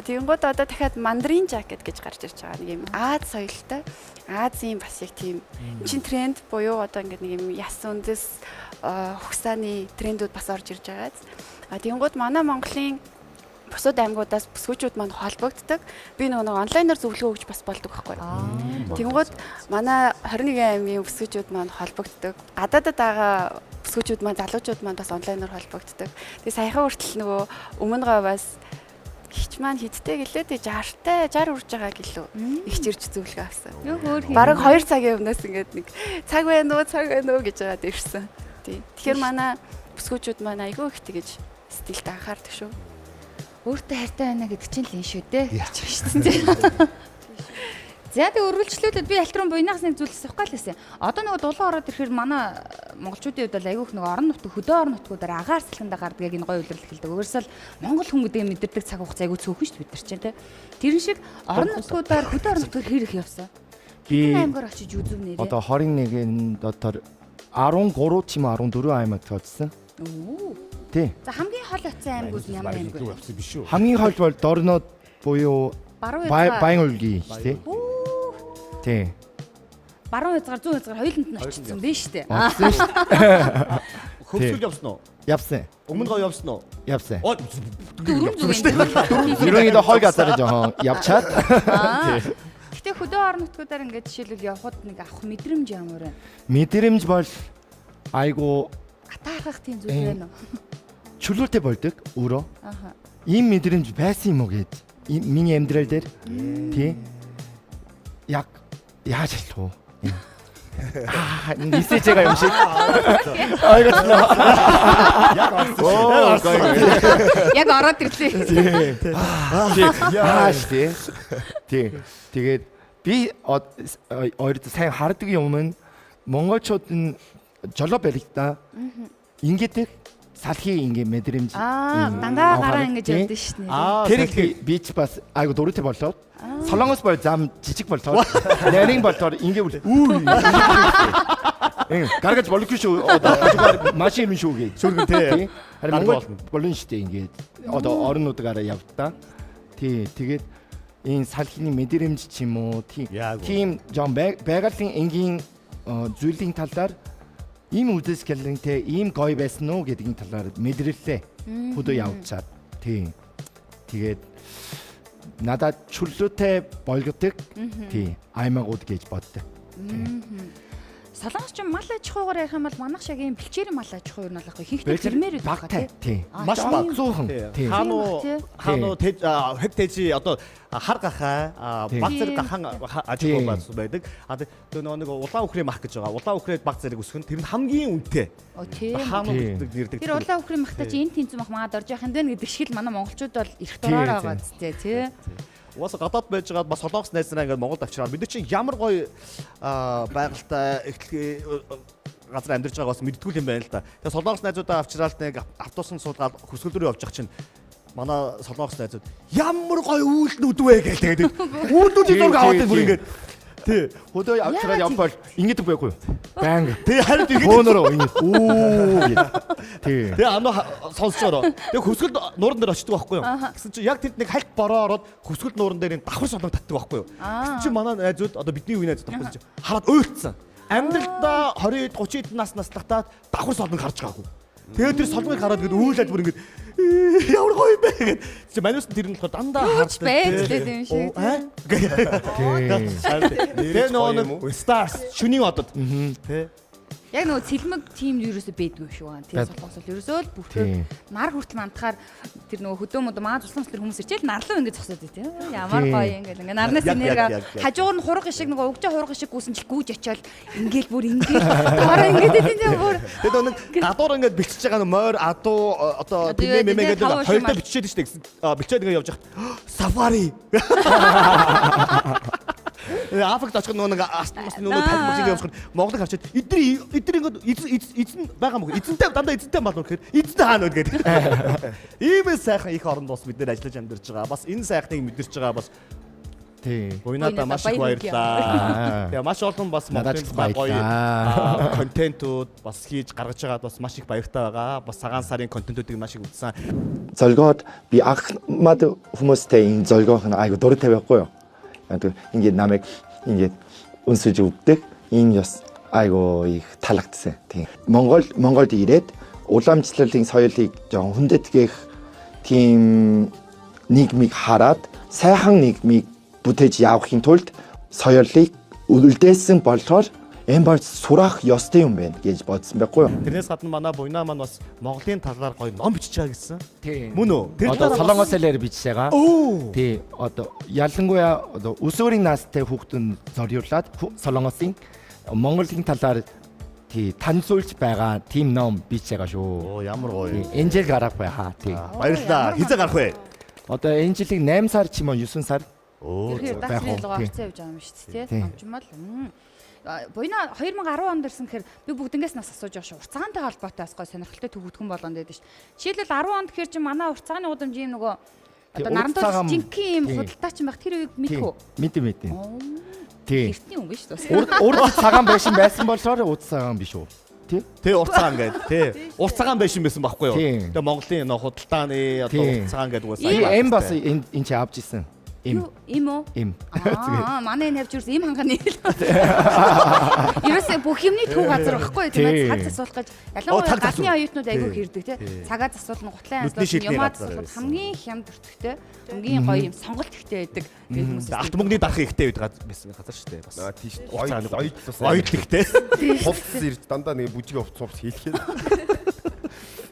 Тэгэнгүүт одоо дахиад мандарин жакет гэж гарч ирж байгаа. Нэг юм Аз соёлтой. Азийн бас яг тийм чин тренд буюу одоо ингээд нэг юм яс үндэс хугацааны трендүүд бас орж ирж байгаа. Тэгэнгүүт манай Монголын бусад аймагуудаас бүсгүүчүүд маань холбогддог. Би нөгөө онлайнаар зөвлөгөө өгч бас болдог байхгүй. Тэгэнгүүт манай 21 аймгийн бүсгүүчүүд маань холбогддог. Гадаадад байгаа бүсгүүчүүд маань залуучууд маань бас онлайнаар холбогддог. Тэгээ саяхан хүртэл нөгөө өмнөгөө бас ихч маань хидтэй гэлээ тэг 60 урж байгаа гэлөө ихч ирж зөвлөгөө авсан. Бараг 2 цагийн өмнөөс ингээд нэг цаг байна уу гэж байгаа дэрсэн. Тэгэхээр манай бүсгүүчүүд маань айгүй их тэгэж стилд анхаардаг шүү. Өөртөө хайртай байна гэдэг чинь л энэ шүү дээ. Яачих шүү дээ. За тэг өргөлжлүүлээд би альтрон буйнаас нэг зүйлс авахгүй л байсан. Одоо нөгөө дулаан ороод ирэхээр манай монголчуудын хувьд бол айгүйх нөгөө орон нутг хөдөө орон нутгуудаар агаар салхиндаа гардаг энэ гоё үйлрэл эхэлдэг. Өөрөөсөө монгол хүн гэдэг мэдэрдэг цаг хугацаа айгүй цөөхөн шүү дээ бид нар чинь тий. Тэрэн шиг орон нутгуудаар хөдөө орон нутгаар хэрэг явсан. Би аймгаар очиж үзв нэрээ. Одоо 21-нд дотор 13 ч юм 14 аймаг тооцсон. Тий. За хамгийн хол утсан аймагуд ямар аймаг вэ? Хамгийн хол бол Дорнод буюу Баян-Өлгийн шүү дээ. Тий. Баруун хязгаар зүүн хязгаар хоёуланд нь очсон байна шүү дээ. Очсон шүү дээ. Хөвсгөл явсан уу? Явсан. Өмнө гоо явсан уу? Явсан. Дөрөв. Ерөнхийдөө хол газар жоохон явчаад. Гэтэ хөдөө орон нутгуудаар ингээд жишээлбэл явхад нэг авах мэдрэмж ямар вэ? Мэдрэмж бол айгу атаархах тийм зүйл байна уу? Чөлөөтэй болдог өөрөө. Ийм мэдрэмж байсан юм уу гэж. Миний амьдрал дээр тий. Яг яаж хэлэх вэ? Нисэжэга юм шиг. Яг ороод ирлээ. Тий. Тэгээд би ойрд сайн хардаг юм. Монголчууд нь жолоо баригдаа. Ингээд салхи ингээ мэдрэмж дандаа гараа ингэж явдсан шүү дээ. Тэр би ч бас айгу дөрөвтэй болоод Солонгос бол зам жижиг болоод нарийн болоор ингээ үл гаргаж болохгүй шүү. Одоо машин юм шүү гээ. Шүргэн тий. Харин Монгол болно шүү дээ ингээд. Одоо орон нутгаараа явдаа. Тий. Тэгээд энэ салхины мэдрэмж ч юм уу тийм жон байгалийн энгийн зүйлийн талаар ийм үдэсгэлэнтэй ийм гоё байсан уу гэдгийн талаар мэдрэлээ. Хөдөө явчаад. Тий. Тэгээд надад чөлөөтэй болгодог. Тий. Аймагуд гэж боддог. Солонгос ч мал аж ахуйгаар ярих юм бол манайх шиг ийм бэлчээрийн мал аж ахуй юу нэлэхгүй хинхтэй тэрмээр байдаг тий. Маш баг. Тий. Хаануу хэд тэжи одоо хар гахаа баг зэрэг гахаан аж ахуй байдаг. Тэр нэг улаан үхрийн мах гэж байгаа. Улаан үхрээд баг зэрэг өсгөн тэр нь хамгийн үнэтэй. Хаануу гэдэг нэрдэг. Тэр улаан үхрийн махтай чи энэ тэнцэн мах маад орж яхин дээ гэдэг шиг л манай монголчууд бол их дураар байгаа зү тий. Уус гадаад байж байгаа бас солонгос найз нараа ингээд Монголд авчираад бид чинь ямар гоё байгальтай газар амьдарч байгаа бас мэдтгүүл юм байна л да. Тэгээ солонгос найзуудаа авчираад нэг автобусын суулгаад хөсгөл рүү явж байгаа чинь манай солонгос найзууд ямар гоё үйлдэлүүд вэ гэж тэгээд үйлдэлүүдийг зураг аваад бүр ингээд тий хөдөө авчираад явбал ингэж байхгүй юу? Банг. Тий харин ингэж хөөнөрөө ингэж үү. Тий. Тэгээ сонсчороо. Тэгээ хөсгөл нууран дээр очдөг байхгүй юу? Гэсэн чинь яг тэнд нэг хальт бороо ороод хөсгөл нууран дээр давхар солонг татдаг байхгүй юу? Гэсэн чинь манай найзууд одоо бидний үе найзууд байхгүй чинь хараад уйлцсан. Амьдралдаа 20 30 наснаас тагтаад давхар солонг харж байгаагүй. Тэгээ тэр солонгыг хараад гээд үйлээд бүр ингэж ямар гоё юм бэ гэд. Чи манайс тэр нь болохоор дандаа харж байдлаа юм шиг. Тэгээ нөгөө Stars шүний одод тий. Яг нөгөө цэлмэг тим ерөөсөө бэдгүй шүү ган. Тийм солонгос бол ерөөсөө л бүртээ нар хүртэл мандахаар тэр нөгөө хөдөө мөдөө маа туслан тэр хүмүүс ирчээл нарлуу ингэж зогсоод байт тийм. Ямар гоё ингээл ингээ нарнаас энерги хажуугаар нь хурга шиг нөгөө өгжөө хурга шиг гүйсэн чил гүйж очиод ингээл бүр ингээл дараа ингээд тийм бүр. Тэгээд нэг гадуур ингээд бичиж байгаа нь мойр адуу одоо тийм гэдэг хоёрдоо бичиж штэ гэсэн. Бичээд ингээд явж хахад сафари. Африкт очих нэг тайлбар явуулах Монголыг харчаад эдний ингээд эзэн байгаа мөг эзэнтэй дандаа эзэнтэй мал нөхөр эзэнтэй хаана вэ гэдэг. Иймээс сайхан их оронд бас бид нэр ажиллаж амьдарч байгаа. Бас энэ сайхныг мэдэрч байгаа бас тийм. Буйната маш их баярлалаа. Тэгээ маш олон бас Монголын гоё контентууд бас хийж гаргаж байгаад бас маш их баяртай байгаа. Бас цагаан сарын контентуудыг маш их үзсэн. Золгоод би ахмад хүмүүстэй энэ золгоох нь айгу дурд тавихгүй юу. Ингээд намайг ингээд өнсөж өгдөг. Энэ бас айгу их таалагдсан. Тийм. Монголд ирээд уламжлалын соёлыг жоон хүндэтгэх тийм нийгмийг хараад сайхан нийгмийг бүтээж явахын тулд соёлыг үлдээсэн болохоор энэ бол сурах ёстой юм байна гэж бодсон байхгүй юу? Тэрнээс гадна манай буйнаа маань бас Монголын талаар гоё ном бичиж байгаа гэсэн. Тийм. Мөн үү? Тэр одоо солонгос хэлээр бичиж байгаа. Тийм. Одоо ялангуяа одоо өсвөрийн настай хүүхдүүн зориулаад солонгосын Монголын талаар тий танилцуулж байгаа тийм ном бичиж байгаа шүү. Ямар гоё. Энэ жил гарах байхаа. Тий. Баярлалаа. Хизээ гарах вэ? Одоо энэ жилийн 8 сар ч юм уу 9 сар. Тэгэхээр даахны лугаа авцаа явж байгаа юм шүү дээ тий. Амжмал. Буйна 2010 онд ирсэн гэхээр би бүгднгээс нас асууж байгаа шүү. Урцагантай холбоотой бас гой сонирхолтой төвөгдгөн болгонд байдаг шүү. Жишээлбэл 10 онд гэхээр чи манай урцаганы удамж юм нөгөө одоо нарантууд жинхэнэ юм худалдаач юм байх тэр үеийг мэдхүү. Мэдээ. Тий. Эртний юм биш үү? Урд цагаан байсан болохоор урд цагаан биш үү? Тий. Тэ урд цагаан гэдэг тий. Урд цагаан байсан байхгүй юу? Тэгээ Монголын худалдааны одоо урд цагаан гэдэг уусаа. Эм бас энэ чи авч исэн. Им үү? Им. Манай энэ явж ирсэн им ханганы. Ерөөсөө бүх юмны төв газар байхгүй тийм ээ. Цаг засуулах гэж ялангуяа гадны оюутнууд айгүй хэрдэг тийм. Цагаа засуулна, гутлын асуулна, юмаа засуулах хамгийн хямд өртөгтэй, хамгийн гоё юм сонголт ихтэй байдаг гэх хүмүүс. Алт мөнгөний дарах ихтэй байдаг газар шүү дээ бас. Тийш. Оёд ихтэй. Хувцас ирж дандаа нэг бүжгийн хувцас хийлгээд.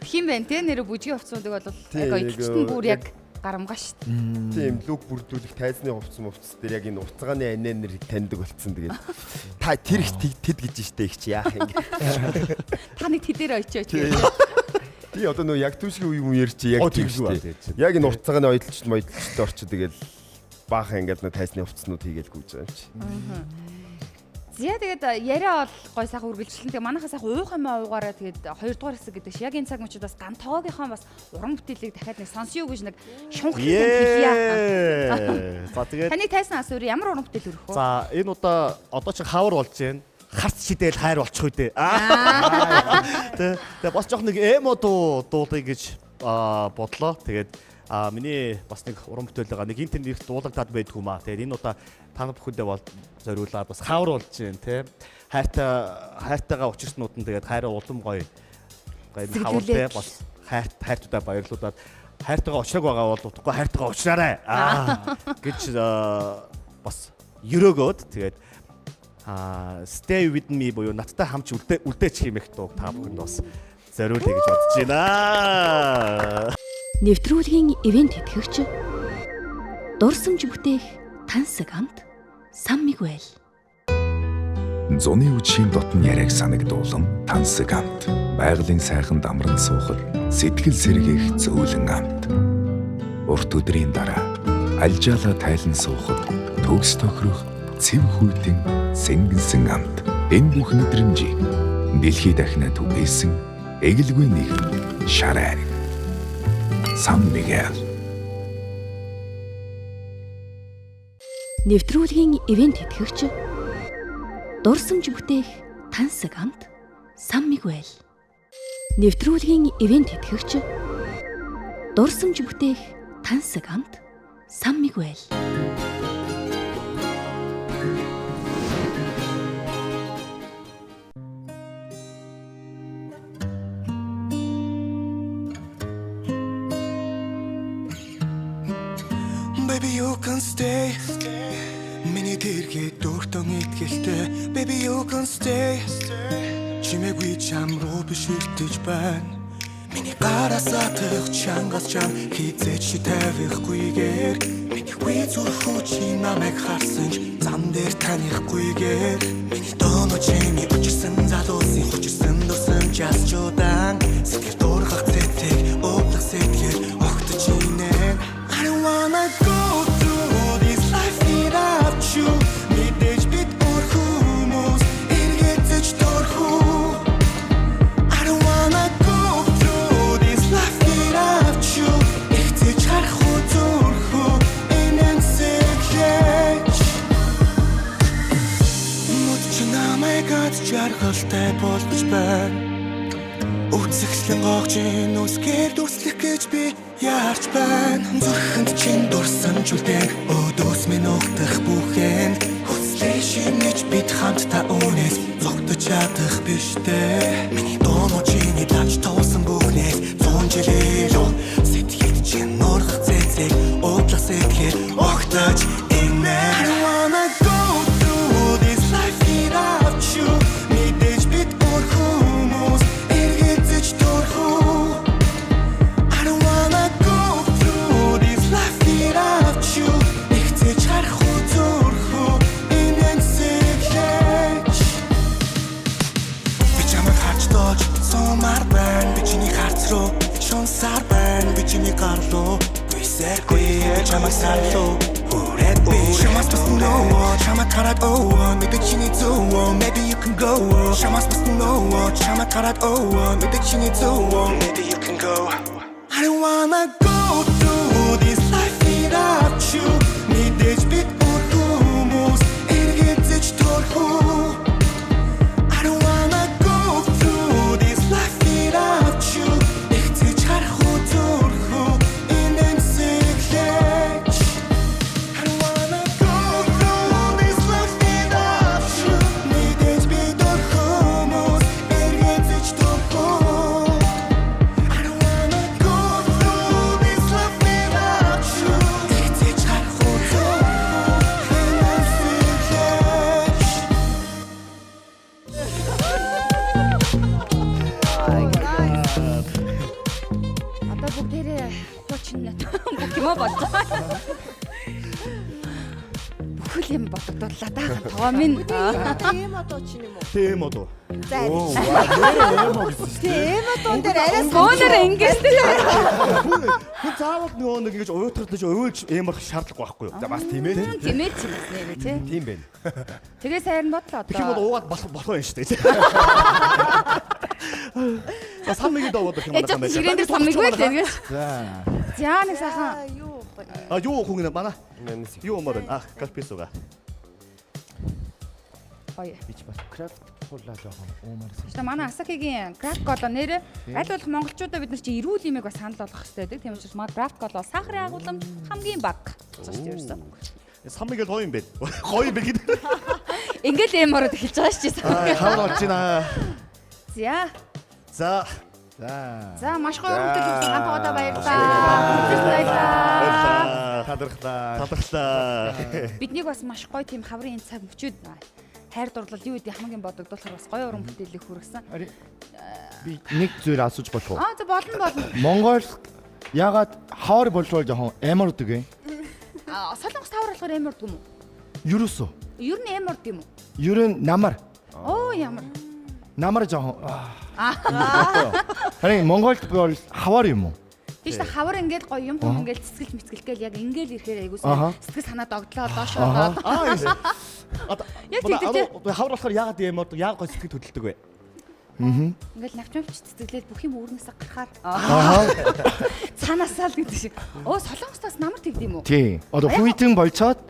Хин бэ те нэр бүжгийн хувцсуудыг бол яг оёдчтэн бүр яг гарамгаа шүү дээ. Тийм лүг бүрдүүлэх тайзны хувцас дээр яг энэ урцгааны аненерийг таньдаг болцсон тэгээд та тэр их тэд гэж штэ их чи яах юм. Та нэг тэдээр очиоч. Би одоо нөө яг түүшгийн үе юм ярьчи яг тийм штэ. Яг энэ урцгааны ойдлчд орчод тэгээд баахан ингээд нөө тайзны хувцснууд хийгээл гүйж байгаа юм чи. Зя тэгээд яриа бол гой сайхан үргэлжлэн. Тэгээд манайхаа сайхан уух юм уугаараа тэгээд 2 дугаар хэсэг гэдэг чи яг энэ цаг мөчид бас ган тоогийнхаа бас уран бүтээлийг дахиад нэг сонсё гэж нэг шунхлын хэлье. За тэгээд таны тайсан асуур ямар уран бүтээл өрөх вэ? За энэ удаа одоо чи хавар болж байна. Харц шидэл хайр болчих үү дээ. Тэгээд бас жоох нэг эмо дуулыг гэж бодлоо. Тэгээд миний бас нэг уран бүтээл байгаа. Нэг интернет дуулагдаад байдгүй маа. Тэгээд энэ удаа та бүхэндээ бол зориулаад бас хавар болж байна те. Хайртайгаа учирснууд нь тэгээд хайраа улам гоё хавартай бас хайртуудаа баярлуулаад хайртайгаа уулзаг байгаа бол утгагүй хайртайгаа уулзаарай гэж бас өрөөгөөд тэгээд stay with me буюу надтай хамт үлдээч хэмээх дуу та бүхэнд бас зориулъя гэж бодож байна. Нэвтрүүлгийн ивент тэтгэгч дурсамж бүтээх тансаг амт Сан Мигуэл. Зуны үдшийн дотн яриаг санагдуулам тансаг амт. Байгалийн сайхан дамран суухад сэтгэл сэргээх зөөлөн амт. Урт өдрийн дараа альжаалаа тайлан суухад төгс тохирох цэв хүйтэн сэнгэнсэн амт. Энэ бүх мэдрэмжийг дэлхийд дахинаа түгээсэн эгэлгүй нэгэн шар айраг. Сан Мигуэл. Нэвтрүүлгийн ивент тэтгэгч дурсамж бүтээх тансаг амт Сан Мигуэл. Нэвтрүүлгийн ивент тэтгэгч дурсамж бүтээх тансаг амт Сан Мигуэл. Baby you can stay. Миний тэрхий дуртан итгэлтэй. Baby you can stay. чимээгүй чам руу биш ирдэж байна. Миний гараасаа тэх чангас чам хизээч чи тавихгүйгээр миний зүрхүү чи намайг харсан ч зам дээр танихгүйгээр миний доноо чимээ өчсөн залуусын хүчсэн дурсан час чудан сэтгэл дургах зэтэг уудлах сэтгэл огтж инэ. I don't wanna go through this life without you. Мэдээж бид өөрөө эргэцэж дөрхүү. I don't wanna go through this life without you. Ихтэй харах үзүүрхүү энэ сэглэж. Мод чи намайг ад жаргалтай болгож байна. Үцэглэн гоогжин үсгээр дүрслэх гэж би яарч байна. Зүрхэнд чин дурсан чүлдэг өдөөс минь угтах бүхэнд хүслээ шинэж бид хамтдаа үнээс зогтож чадах биштэй. Миний доноо чиний тач тоосон бүхнээс 100 жилээ л сэтгэлд чин нургах зэцэг уудлах сэтгэл огтож инэ. I don't wanna go through this life without you. Мэдээж бид өөрөө эргэцэж дөрхүү. I don't wanna go through this life without you. Ихтэй харах үзүүрхүү энэ сэглэж. Би чамайг харж дооч сумаар байна. Би чиний харц руу шунсаар байна. Би чиний гар руу гүйсэргүй чамайг сарлуу. She must know, chama karat oh, maybe she needs to, maybe you can go. She must know, chama karat oh, maybe she needs to, maybe you can go. I don't wanna go through this life without you. Мэдээж бид өөрөө эргэцэж дөрхүү. I don't wanna go through this life without you. Ихтэй харах үзүүрхүү энэ сэглэж. Бүхэл юм бодогдууллаа даахан тоо минь. Тийм одоо чи юм уу? Тийм одоо. За. Оо. Тийм одоо дээр арай Бөөнөр ингэж Хүн заавал нэг ингэж уйтгардаж уйлж эмэрх шаардлагагүй байхгүй юу? За бас тийм ээ. Тийм ээ чи бас нэрээ тий. Тийм байна. Тэгээ сайрн бодлоо одоо. Тэгэх юм бол уугаад болох юм шүү дээ. За саммиг даваад гэх юм байна. Ширээн дээр саммиг байл тэгээс. За нэг сайхан. Юу хүн нэ манай. Юу мөр ах касписуга. Ой. Бич бас крафт хуулаа жоохон уумарсан. Тэгвэл манай Асакигийн крафт коло нэрээ аль болох монголчуудаа бид нар чи эрүүл имийг бас санал болгох хэрэгтэй гэдэг. Тийм учраас манай крафт коло сахарын агуулмж хамгийн бага. Зөв ерөөсөө. Саммиг л гоё юм бэ. Гоё юм бэ гэдэг. Ингээл эмород эхэлж байгаа шүү дээ. Хавар болж байна. За. За маш гоё өрөвдөж үзсэн хамтдаа баярлалаа. Талархлаа. Биднийг бас маш гоё тийм хаврын цаг мөчөөд хайр дурлал юу гэдэг хамгийн бодогдуулахар бас гоё уран бүтээлийг хүргэсэн. Би нэг зүйл асууж болох уу? За болно. Монгол ягаад хавар болвол жоохон эмэрдэг юм? Солонгос хавар болохоор эмэрдэг юм уу? Юурсоо? Ер нь эмэрдэг юм уу? Ер нь намар. Оо ямар. Намар жоохон. Харин Монголд бол хавар юм уу? Тийш та хавар ингээд гоё юм хүн ингээд цэцгэлж мэцгэлгээл яг ингээд ирэхээр айгуусан сэтгэл санаа догдлоо доошоо. Яг тийм. Хавар болохоор ягаад эмэрдэг? Яг гоё сэтгэл хөдлөлдөг вэ? Ингээл навчмавч цэцгэлээд бүх юм өөрнөөсөө гарахаар. Цаанаасаа л гэдэг шиг. Солонгостоос намар тэгд юм уу? Тий. Одоо хүйтэн болцоод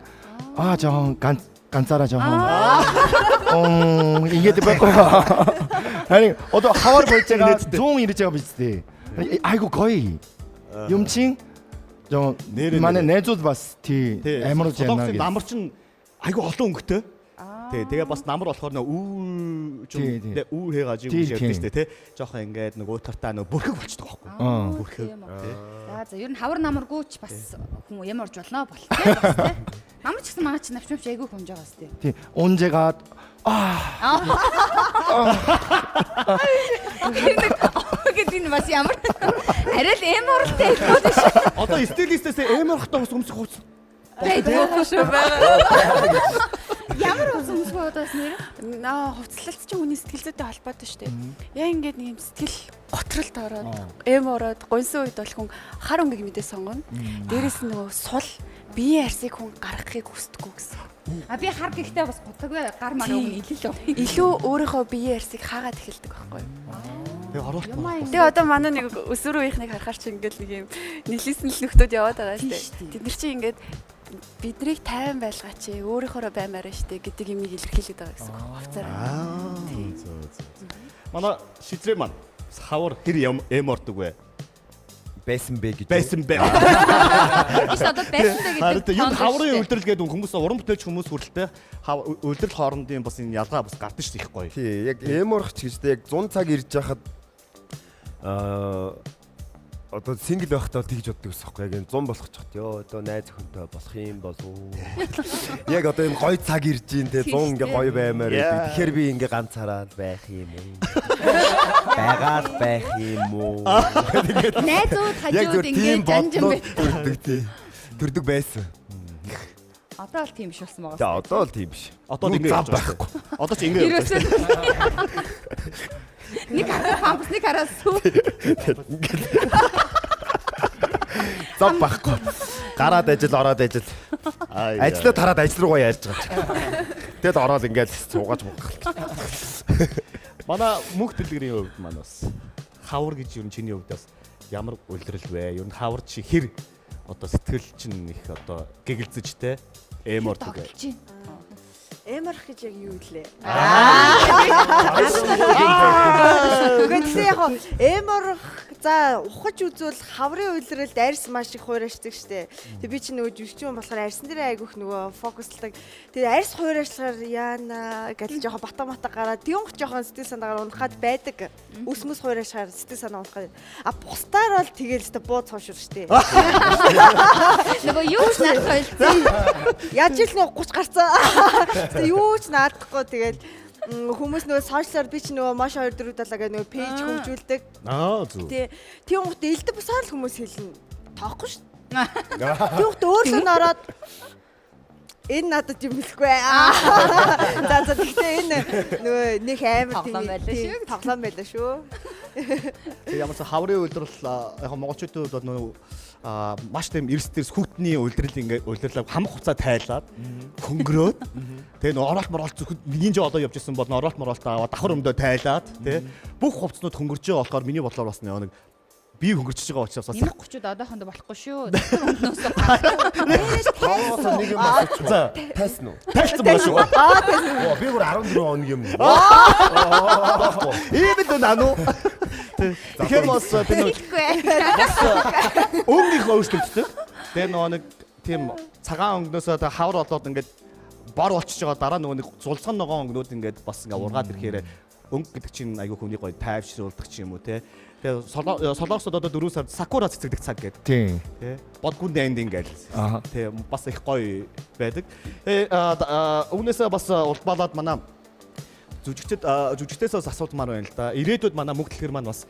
жоохон ганцаараа жоохон ингээд байхгүй. Харин одоо хавар болж байгаа 100 ирж байгаа биз дээ. Айгу гоё. Юм чин жоо манай найзууд бас тий амарч яана гэж. Намар чин айгу олон өнгөтэй. Тэгээ бас намар болохоор үүр хийгааж юм шиг ярьдэн штэ тий. Жохон ингээд нэг уутартаа нэг бүрхэг болчихдог байхгүй. Бүрхэг. За ер нь хавар намаргүйч бас хүн юм орж болно бол тий. Намар ч гэсэн манай чи навчмавч айгу хүмж байгаас тий. Тий. Унжгаад гэдэг нь бас ямар арай л эмортой хэлбэл шүү. Одоо стилистээс эморхтой ус өмсөх хувцас байдаг шүү байгаа. Ямар ус өмсөх удаас нэр? Хувцлалт чинь хүний сэтгэл зүйтэй холбоотой шүү дээ. Яа ингээд нэг юм сэтгэл готролд ороод, эм ороод, гонсон үед бол хүн хар өнгөг мэдээ сонгоно. Дээрээс нь нөгөө сул биеийн арсыг хүн гаргахыг хүсдэггүй гэсэн. Би хар гэхдээ бас гутаггүй гар мар өгнө илүү. Илүү өөрийнхөө биеийн арсыг хаагаад эхэлдэг байхгүй юу? Тэгээ одоо манай нэг өсвөрөөнийхнийг харахаар чи ингээд нэг юм нийлсэн л нөхдүүд яваад байгаа шүү дээ. Тэд нар чи ингээд биднийг тайван байлгаач өөрийнхоороо баймаараа штэ гэдэг юмыг илэрхийлээд байгаа гэсэн үг хавцаараа. Манай шидрээ маань хавар хэр эмордог вэ? Байсан бэ гэж. Байсан бэ. Биш одоо байсан бэ гэдэг. Юу хаврын үйлдвэрлэл гэдэг хүмүүс уран бүтээлч хүмүүс хүрэлтэй үйлдвэрлэл хоорондын бас энэ ялгаа бас гардаг шүү дээ их гоё. Тий, яг эморч гэжтэй яг 100 цаг ирж байхад одоо сингл байхдаа тэгж боддог ус байхгүй яг 100 болох ч гэхт ёо одоо найз өхөнтэй болох юм болов уу. Яг одоо энэ гоё цаг ирж ийн те 100 ингээ гоё баймаар байдаг. Тэгэхээр би ингээ ганцаараа байх юм уу? Байгаад байх юм уу? Найзууд хажууд ингээ жанжин байдаг тий. Төрдөг байсан. Одоо л тийм биш болсон байгаа. За одоо л тийм биш. Одоо л ингээ байхгүй. Одоо ч ингээ. Нэг хараа пампс нэг хараа сүү. Зов байхгүй. Гараад ажил ороод ажил. Ажлаа тараад ажил руугаа ярьж байгаа. Тэгэд ороод ингээд суугааж муугах. Манай мөнх дэлгэрийн хувьд маань бас хавар гэж юу чиний хувьд бас ямар үйлдвэрлэл вэ? Юу н хавар чи хэр одоо сэтгэл чинь их одоо гэгэлзэжтэй эмордог. Эморх гэж яг юу вэ? Гэхдээ яг эморх за ухаж үзвэл хаврын үйлрэлд арьс маш их хуурайшдаг штэ. Тэг би чи нөгөө жүжигчин болохоор арьсан дээр айгүйх нөгөө фокуслдаг. Тэгээ арьс хуурайшлахаар яана гэж жоохон бата гараад тионх жоохон сэтгэл санаагаар унахад байдаг. Үс мэс хуурайшахаар сэтгэл санаа унахад. А бусдаар бол тэгээл өстө бууз хошур штэ. Нөгөө юу ч надад ойлцсон. Яаж ил нөгөө 30 гарцсан. Юу ч наадахгүй тэгэл хүмүүс нөгөө сошиалар би ч нөгөө маш 2 4 далаа гэх нөгөө пэйж хөгжүүлдэг. Зүг. Тийм гот элдэ бусаар л хүмүүс хэлнэ. Тоохгүй шүү. Тийм гот өөрлөө нараад энэ надад юм хэлэхгүй. За гэхдээ энэ нөгөө нэг амар тийм тоглоом байлаа шүү. Ямар ч хаврын үйлдвэрлэл яг монголчуудад нөгөө маш тийм эрс дээрс хүүхдний үйлдвэрлэл хамаг хугацаа тайлаад хөнгөрөөд тэгээ нөгөө оролт моролт зөвхөн нэгэн жоо одоо явж исэн бол оролт моролт аваад давхар өмдөө тайлаад тэгээ бүх хувцснууд хөнгөрж байгаа болохоор миний бодлоор бас нэг бие хөнгөрч байгаа учраас бас 30-д одоохондоо болохгүй шүү. Өмнөөс нэг юм асууч. За, тайсан уу? Тайлсан байна шүү. Би бүр 14 он юм. Ийм л нануу. Тэгэхээр бас би өнгөний өөрчлөлттэй. Тэгээ нөгөө нэг тийм цагаан өнгнөөсөө хавар болоод ингээд бор болчихж байгаа дараа нөгөө нэг зулцсан ногоон өнгнүүд ингээд бас ингээд ургаад ирэхээр өнгө гэдэг чинь айгүй хүний гоё тайвшруулдаг ч юм уу те. Тэгээ солонгосод одоо 4 сард сакура цэцэгдэх цаг гэдэг. Тийм. Тэ. Бодгүнд эндинг гэл. Тэгээ бас их гоё байдаг. Үүнээсээ бас улбалаад манай жүжигчдээс бас асуудмаар байна л да. Ирээдүйд манай мөнх дэлгэр маань бас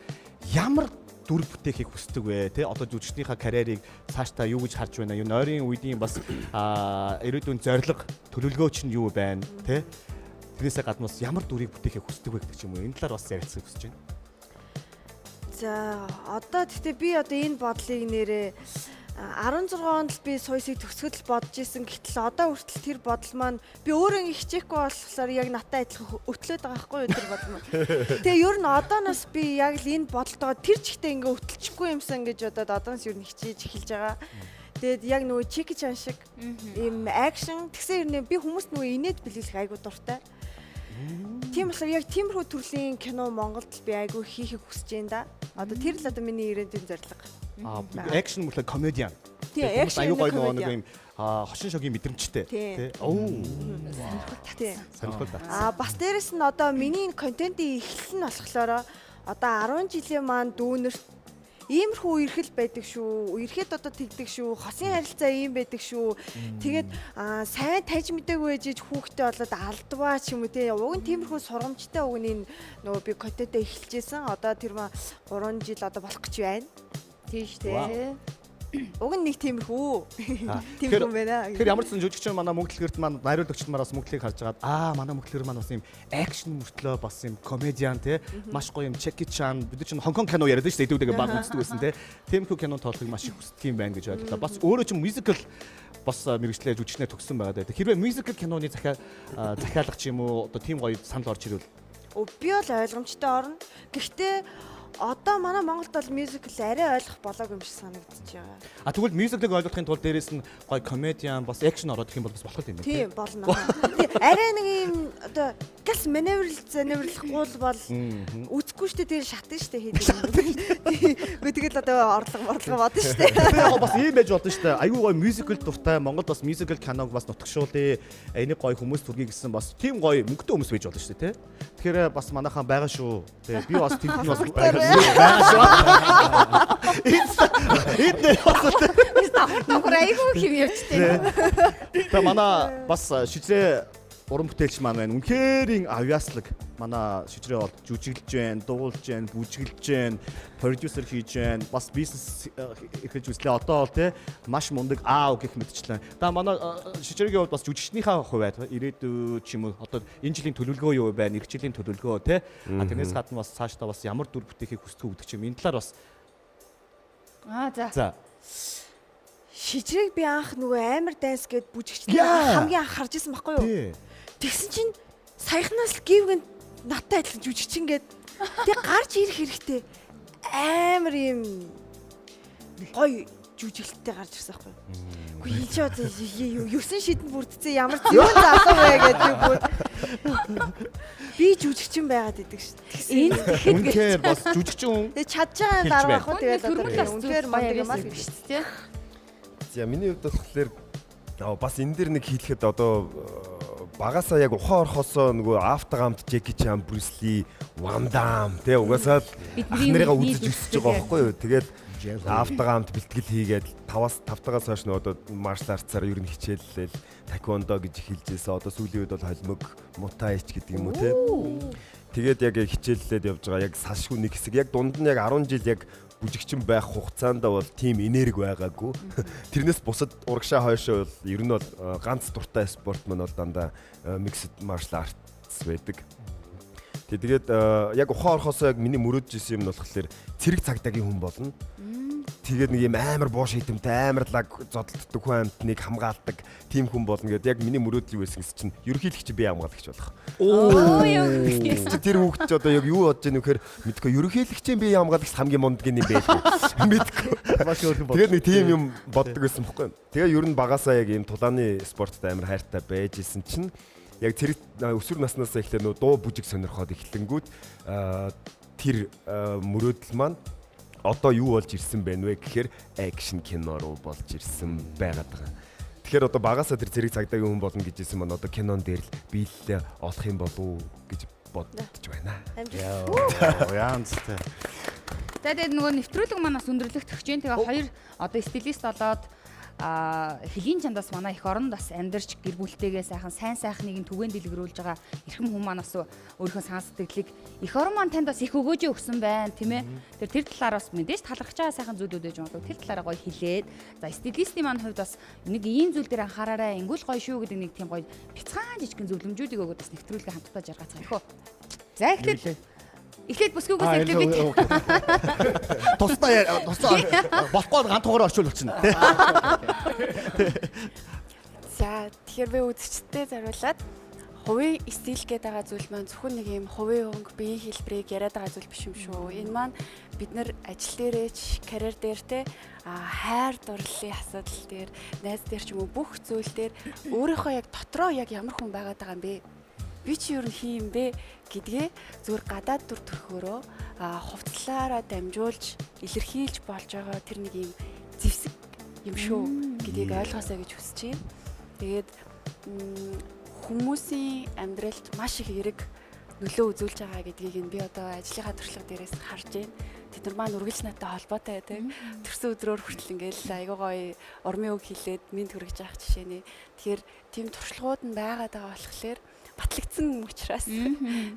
ямар дүр бүтээхийг хүсдэг вэ? Тэ одоо жүжигчдийнхаа карьерийг цаашдаа юу гэж харж байна? Юу нойрын үеийн бас ирээдүйн зорилго төлөвлөгөөч нь юу байна? Тэ? Тэрнээсээ гадна бас ямар дүрийг бүтээхийг хүсдэг вэ гэдэг ч юм уу. Энэ талаар бас ярилцахыг хүсэж байна. За одоо гэхдээ би одоо энэ бодлыг нэрээ 16 онд л би суйсыг төгсгөл бодож исэн. Гэтэл одоо хүртэл тэр бодол маань би өөрөө хичээхгүй болохоор яг натаа адилхан өтлөөд байгаа байхгүй юу тэр бодол маань. Тэгээ ер нь одооноос би яг л энэ бодолтойгоо тэр чигтээ ингээ өтөлчихгүй юмсан гэж бодоод одооноос ер нь хичээж эхэлж байгаа. Тэгээд яг нөгөө Чики Чан шиг ийм акшн тэгсэн юм би хүмүүст нөгөө инээд билүүлэх айгуу дуртай. Тийм болохоор яг тиймэрхүү төрлийн кино Монголд би айгүй хийхийг хүсэж байна да. Одоо тэр л одоо миний ирээдүйн зорилго. Акшн мөртлөө комедиан. Тийм, акшн аюу гой нэг юм хошин шогийн мэдрэмжтэй тий. Сонирхолтой. Бас дээрэс нь одоо миний контентын эхлэл нь болохоор одоо 10 жилийн маань дүүнерт иймэрхүү үерхэл байдаг шүү. Үерхэд одоо тэгдэг шүү. Хосын харилцаа ийм байдаг шүү. Тэгээд сайн таж мэдээгүй ээжиж хүүхдээ болоод алдваа ч юм уу те. Уг нь тиймэрхүү сургамжтай уг нь нөгөө би котедээ эхэлжсэн. Одоо тэр маа 3 жил одоо болох гэж байна. Тийш те. Уг нь нэг тиймэрхүү. Тиймэрхүү байна. Тэгэхээр ямар ч сан жүжигчин манай мөнгөлгөрт маань найруулагчд маань бас мөнгөлийг харж агаад манай мөнгөлгөр маань бас юм акшн мөртлөө бас юм комедиан те маш гоё юм Чеки Чан бид чинь Хонконг кино яриад шүү дээ. Эдүүдээ баг үздэг байсан те. Тиймэрхүү кино тоглохыг маш их хүсдэг юм байна гэж ойлголоо. Бас өөрөө ч мюзикл бас мэрэгчлээ жүжигчнээ төгссөн байгаа даа. Хэрвээ мюзикл киноны захиалга ч юм уу одоо тийм гоё санал орж ирвэл би бол ойлгомжтой орно. Гэхдээ одоо манай Монголд бол мюзикл арай ойлгох болоогүй юм шиг санагдаж байгаа. Тэгвэл мюзиклыг ойлгохын тулд дээрээс нь гоё комедиан бас экшн ороод ирэх юм бол бас болох юм байна. Тийм болно. Арай нэг юм одоо газ маневрлах гол бол үзэхгүй штэ тэр шатна штэ хийдэг. Тэгэл одоо орлого бодно штэ. Яг бас ийм байж болно штэ. Аюу гоё мюзикл дуртай Монголд бас мюзикл киног бас нутагшуулъя. Энийг гоё хүмүүс түргий гэсэн бас тийм гоё мөнгөтэй хүмүүс байж болно штэ тий. Тэгэхээр бас манайхан байгаа шүү. Тий би бас тэнд нь бас байгаа шүү. Энд давхар айгүй хэм явчтэй. Та манай бас шижрээ уран бүтээлч маань байна. Үнэхээр авьяаслаг манай шижрээ бол жүжиглж байна, дуулж байна, бүжиглж байна, продюсер хийж байна. Бас бизнес эрхэлж үзлээ. Одоо бол тий маш мундаг аав гэх мэтчлэн. Та манай шижрээгийн хувьд бас жүжигчнийхаа хувьд ирээдүйд ч юм уу одоо энэ жилийн төлөвлөгөө юу байна? Эх жилийн төлөвлөгөө тий. Тэрнээс гадна бас цаашдаа бас ямар дүр бүтээхийг хүсдэг гэдэг чинь энэ талаар бас за. Шижрэг би анх нөгөө амар данс гээд бүжигчлээ хамгийн анх харж исэн байхгүй юу? Тэгсэн чинь саяхнаас гівгэн наттай адилхан жүжигчин гээд тэг гарч ирэх хэрэгтэй амар юм гоё жүжиглэлтэй гарч ирсэн байхгүй юу? Үгүй энэ ч одоо 9 шидэн бүрдсэн ямар зөв залуу вэ гэдэг бүр би жүжигчин байгаад идэг шүү дээ. Энэ тэгэхээр бас жүжигчин хүн чадж байгаа дараа бах уу тэгээд одоо үнээр маяг юм аа биш тий. За миний хувьд болохоор бас энэ дэр нэг хийлэхэд одоо багасаа яг ухаан орхосоо нөгөө автогамт Джеки Чан, Брюс Ли, Ван Дам тий угаасаа ахнарыгаа үзэж өсөж байгаа байхгүй юу. Тэгээд автогамт бэлтгэл хийгээд 5-5-тагаас хойш нөгөө одоо маршал артсаар ер нь хичээллээ. Таквондо гэж хэлжээсээ одоо сүүлийн үед бол холимог, мутайч гэдэг юм уу тий. Тэгээд яг хичээллээд явж байгаа яг салшгүй нэг хэсэг яг дунд нь яг 10 жил яг бүжигчин байх хугацаанд бол тийм энерги байгаагүй. Тэрнээс бусад урагшаа хойшоо бол ер нь бол ганц дуртай спорт маань бол дандаа mixed martial arts байдаг. Тэгээд яг ухаан орхосоо яг миний мөрөөдж исэн юм нь болохоор цэрэг цагдаагийн хүн болно. Тэгээд нэг юм амар боо шийдэмтэй амар лаг зодтолдог хүн амтныг хамгаалдаг тийм хүн болно гэдэг яг миний мөрөөдөл байсан гэсэн чинь ерөнхийлөгч би хамгаалагч болох. Тэр хүүхэд ч одоо яг юу бодож байгааг нөхөр мэдгүй ерөнхийлөгчийн би хамгаалагч хамгийн мундгийн юм байлгүй. Мэдгүй. Тэгээд нэг тийм юм боддог байсан бохгүй. Тэгээ ер нь багасаа яг ийм тулааны спортод амар хайртай байж исэн чинь яг цэрэг өсвөр наснаас эхлээ нөө дуу бүжиг сонирхоод эхлэнгүүд тэр мөрөөдөл маань одоо юу болж ирсэн бэ нэ гэхээр акшн кино руу болж ирсэн байгаад байгаа. Тэгэхээр одоо багасаа тэр цэрэг цагдаагийн хүн болно гэж хэлсэн маань одоо кинон дээр л биелэлээ олох юм болов уу гэж бодож байна. Янзтай. Тэгээд нөгөө нэвтрүүлэг манаас өндөрлөгт өгч जैन. Тэгээ хоёр одоо стилист болоод хэлийн чандаас манай их оронд бас амьдарч гэр бүлтэйгээ сайхан сайхныг нь түгээн дэлгэрүүлж байгаа эрхэм хүмүүс манаас өөрийнхөө санаа сэтгэлийг их орон маань танд бас их өгөөж өгсөн байна тийм ээ. Тэр талаар бас мэдээж талархаж байгаа сайхан зүйлүүд байж магадгүй тэр талаараа гоё хэлээд за стилистийн маань хувьд бас нэг ийм зүйл дээр анхаараарай ингүүл гоё шүү гэдэг нэг тийм гоё бяцхан жижигхэн зөвлөмжүүдийг өгөөд бас нэвтрүүлгээ хамтдаа жаргацгаая хөө. За эхлээд бүсгүйгээс эхлэв бид. Тусдаа болохгүй ганцгаар орчуул болчихно. За тэгэхээр би үзэгчтэй зориулаад хувийн стил гэдэг байгаа зүйл маань зөвхөн нэг юм хувийн өнгө, биеийн хэлбэрийг яриад байгаа зүйл биш юм шүү. Энэ маань бид нар ажил дээрээч, карьер дээр те хайр дурлалын асуудал дээр, найз дээр ч юм уу бүх зүйл дээр өөрийнхөө яг дотроо яг ямар хүн байгаад байгаа юм бэ? Би чи юу хийм бэ гэдгээ зүгээр гадаад дүр төрхөөрөө хувцлаараа дамжуулж илэрхийлж болж байгаа тэр нэг юм зэвсэг юм шүү гэдгийг ойлгоосаа гэж хүсэж байна. Тэгээд хүмүүсийн амьдралд маш их эерэг нөлөө үзүүлж байгаа гэдгийг би одоо ажлынхаа туршлага дээрээс харж байна. тэд нар маань үргэлжлэнтэй холбоотой байдаг. Төрсөн өдрөөр хүртэл ингээл айгуу гоё урмын үг хэлээд минь хүргэж явах жишээний. Тэгэхээр тийм туршлагууд нь байгаад байгаа болохоор батлагдсан учраас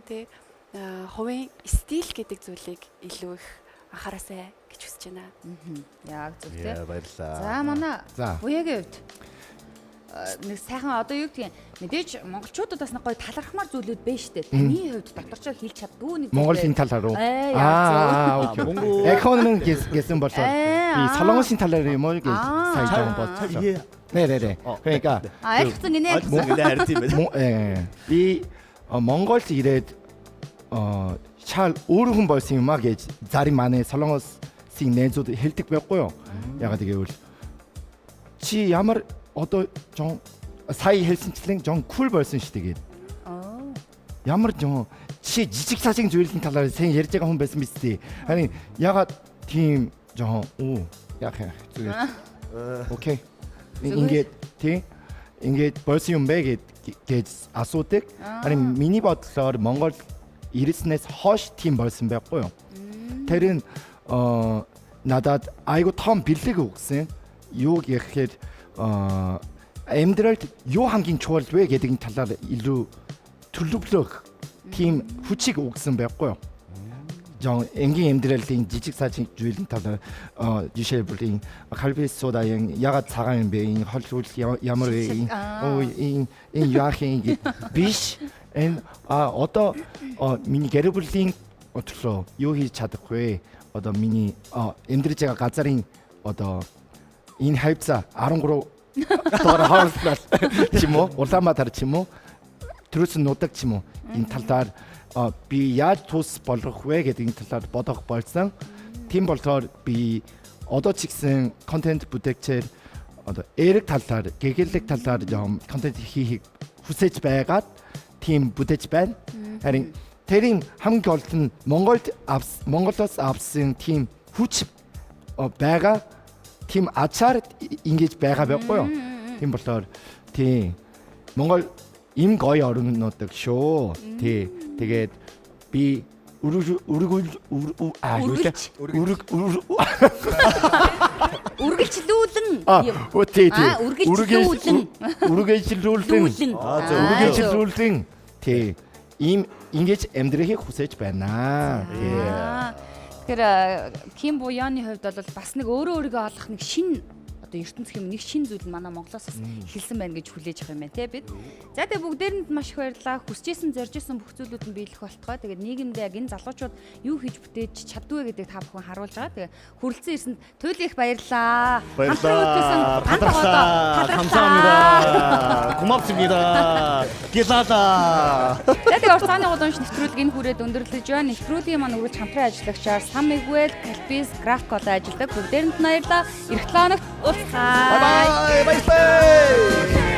тий хувийн стил гэдэг зүйлийг илүү их анхаараасай гэж хүсэж байна. Яг зөв тий. Баярлалаа. За манай буяагийн хувьд нэг сайхан одоо юу гэдгийг мэдээж монголчуудаас нэг гоё талархмаар зүйлүүд байна шүү дээ. Таны хувьд докторчоо хэлж чаддгүй нэг Монголын талаар уу? Монгол Экономик гэсэн болсон. Би солонгосын талаар юм уу гэж сайн жоо бодчихсон. Нэрээ. 그러니까 ойлгосон гинэ. харин тийм байна. Би Монголд ирээд шал өөр хүн болсон юм а гэж зарим манай солонгосын нээзүүд хэлдэг байхгүй юу? Ягаад гэвэл чи ямар одоо 좀 сая хэлсэнчлэн 좀 쿨 болсон шүү дээ. Ямар 좀 чи жижиг сажиг зүйлийн талаар сайн ярьж байгаа хүн байсан биз дээ. Харин ягаад тийм 좀 яг зүгээр. Окей. Ингээд болсон юм бэ гэж асуудаг. Харин миний бодлоор Монгол ирснээс хойш тийм болсон байхгүй юу? Тэр нь надад айгу том бэлэг өгсөн. Юу гэхээр амьдралд юу хамгийн чухал вэ гэдэг талаар илүү төлөвлөх тийм хүчийг өгсөн байхгүй юу? Жон энгийн амьдралын жижиг сажиг зүйлийн талаар жишээлбэл 갈비 소다양 ягаад цагаан юм бэ? Энэ холшуул ямар вэ? Энэ яахын биш. Энэ одоо миний гэр бүлийн отлоо юу хийж чадахгүй. Одоо миний амьдрэж байгаа газарын одоо энэ хайцаа 13 доор хаалтлал ч юм уу Улаанбаатар ч юм уу төрөөсөн нудаг ч юм уу энэ талаар би яаж тус болох вэ гэдэг энэ талаар бодох болсон. Тийм болохоор би одоо ч гэсэн контент бүтээгчээр одоо эрэг талаар гэгэлэг талаар юм контент хийхийг хүсэж байгаад тийм бүтээж байна. Харин тэрийн хамгийн гол нь Монголоос авсан тийм хүч байгаа тийм ачаар ингэж байгаа байхгүй юу? Тийм болохоор тий Монгол им гоё орнууддаг шүү. Тий тэгээд би үргэлжлүүлэн тий им ингэж амьдрахыг хүсэж байна. Тэгэхээр Ким Буяаны хувьд бол бас нэг өөрийгөө олох нэг шин одоо ертөнцийн юм нэг шин зүйл нь манай Монголоос хэлсэн байна гэж хүлээж авах юм байна те бид. За тэгээ бүгдээрэнд маш их баярлалаа. Хүсэжсэн зоржсэн бүх зүйлүүд нь биелэх болтгой. Тэгээд нийгэмд яг энэ залуучууд юу хийж бүтээж чаддгүй гэдэг та бүхэн харуулж байгаа. Тэгээ хүрэлцэн ирсэнд туйлын их баярлалаа. 감사합니다. 고맙습니다. 기사다. Тэгээ уртааны гудамж нэвтрүүлгийн хүрээд өндөрлөж байна. Нэвтрүүлгийн маань үргэлж хамтран ажиллагчаар Сан Мигуэл, Калпис, Граф Кола ажилладаг. Бүгдээрэнд баярлалаа. Эх 7 хоногт уулзъя. Bye bye. Bye bye.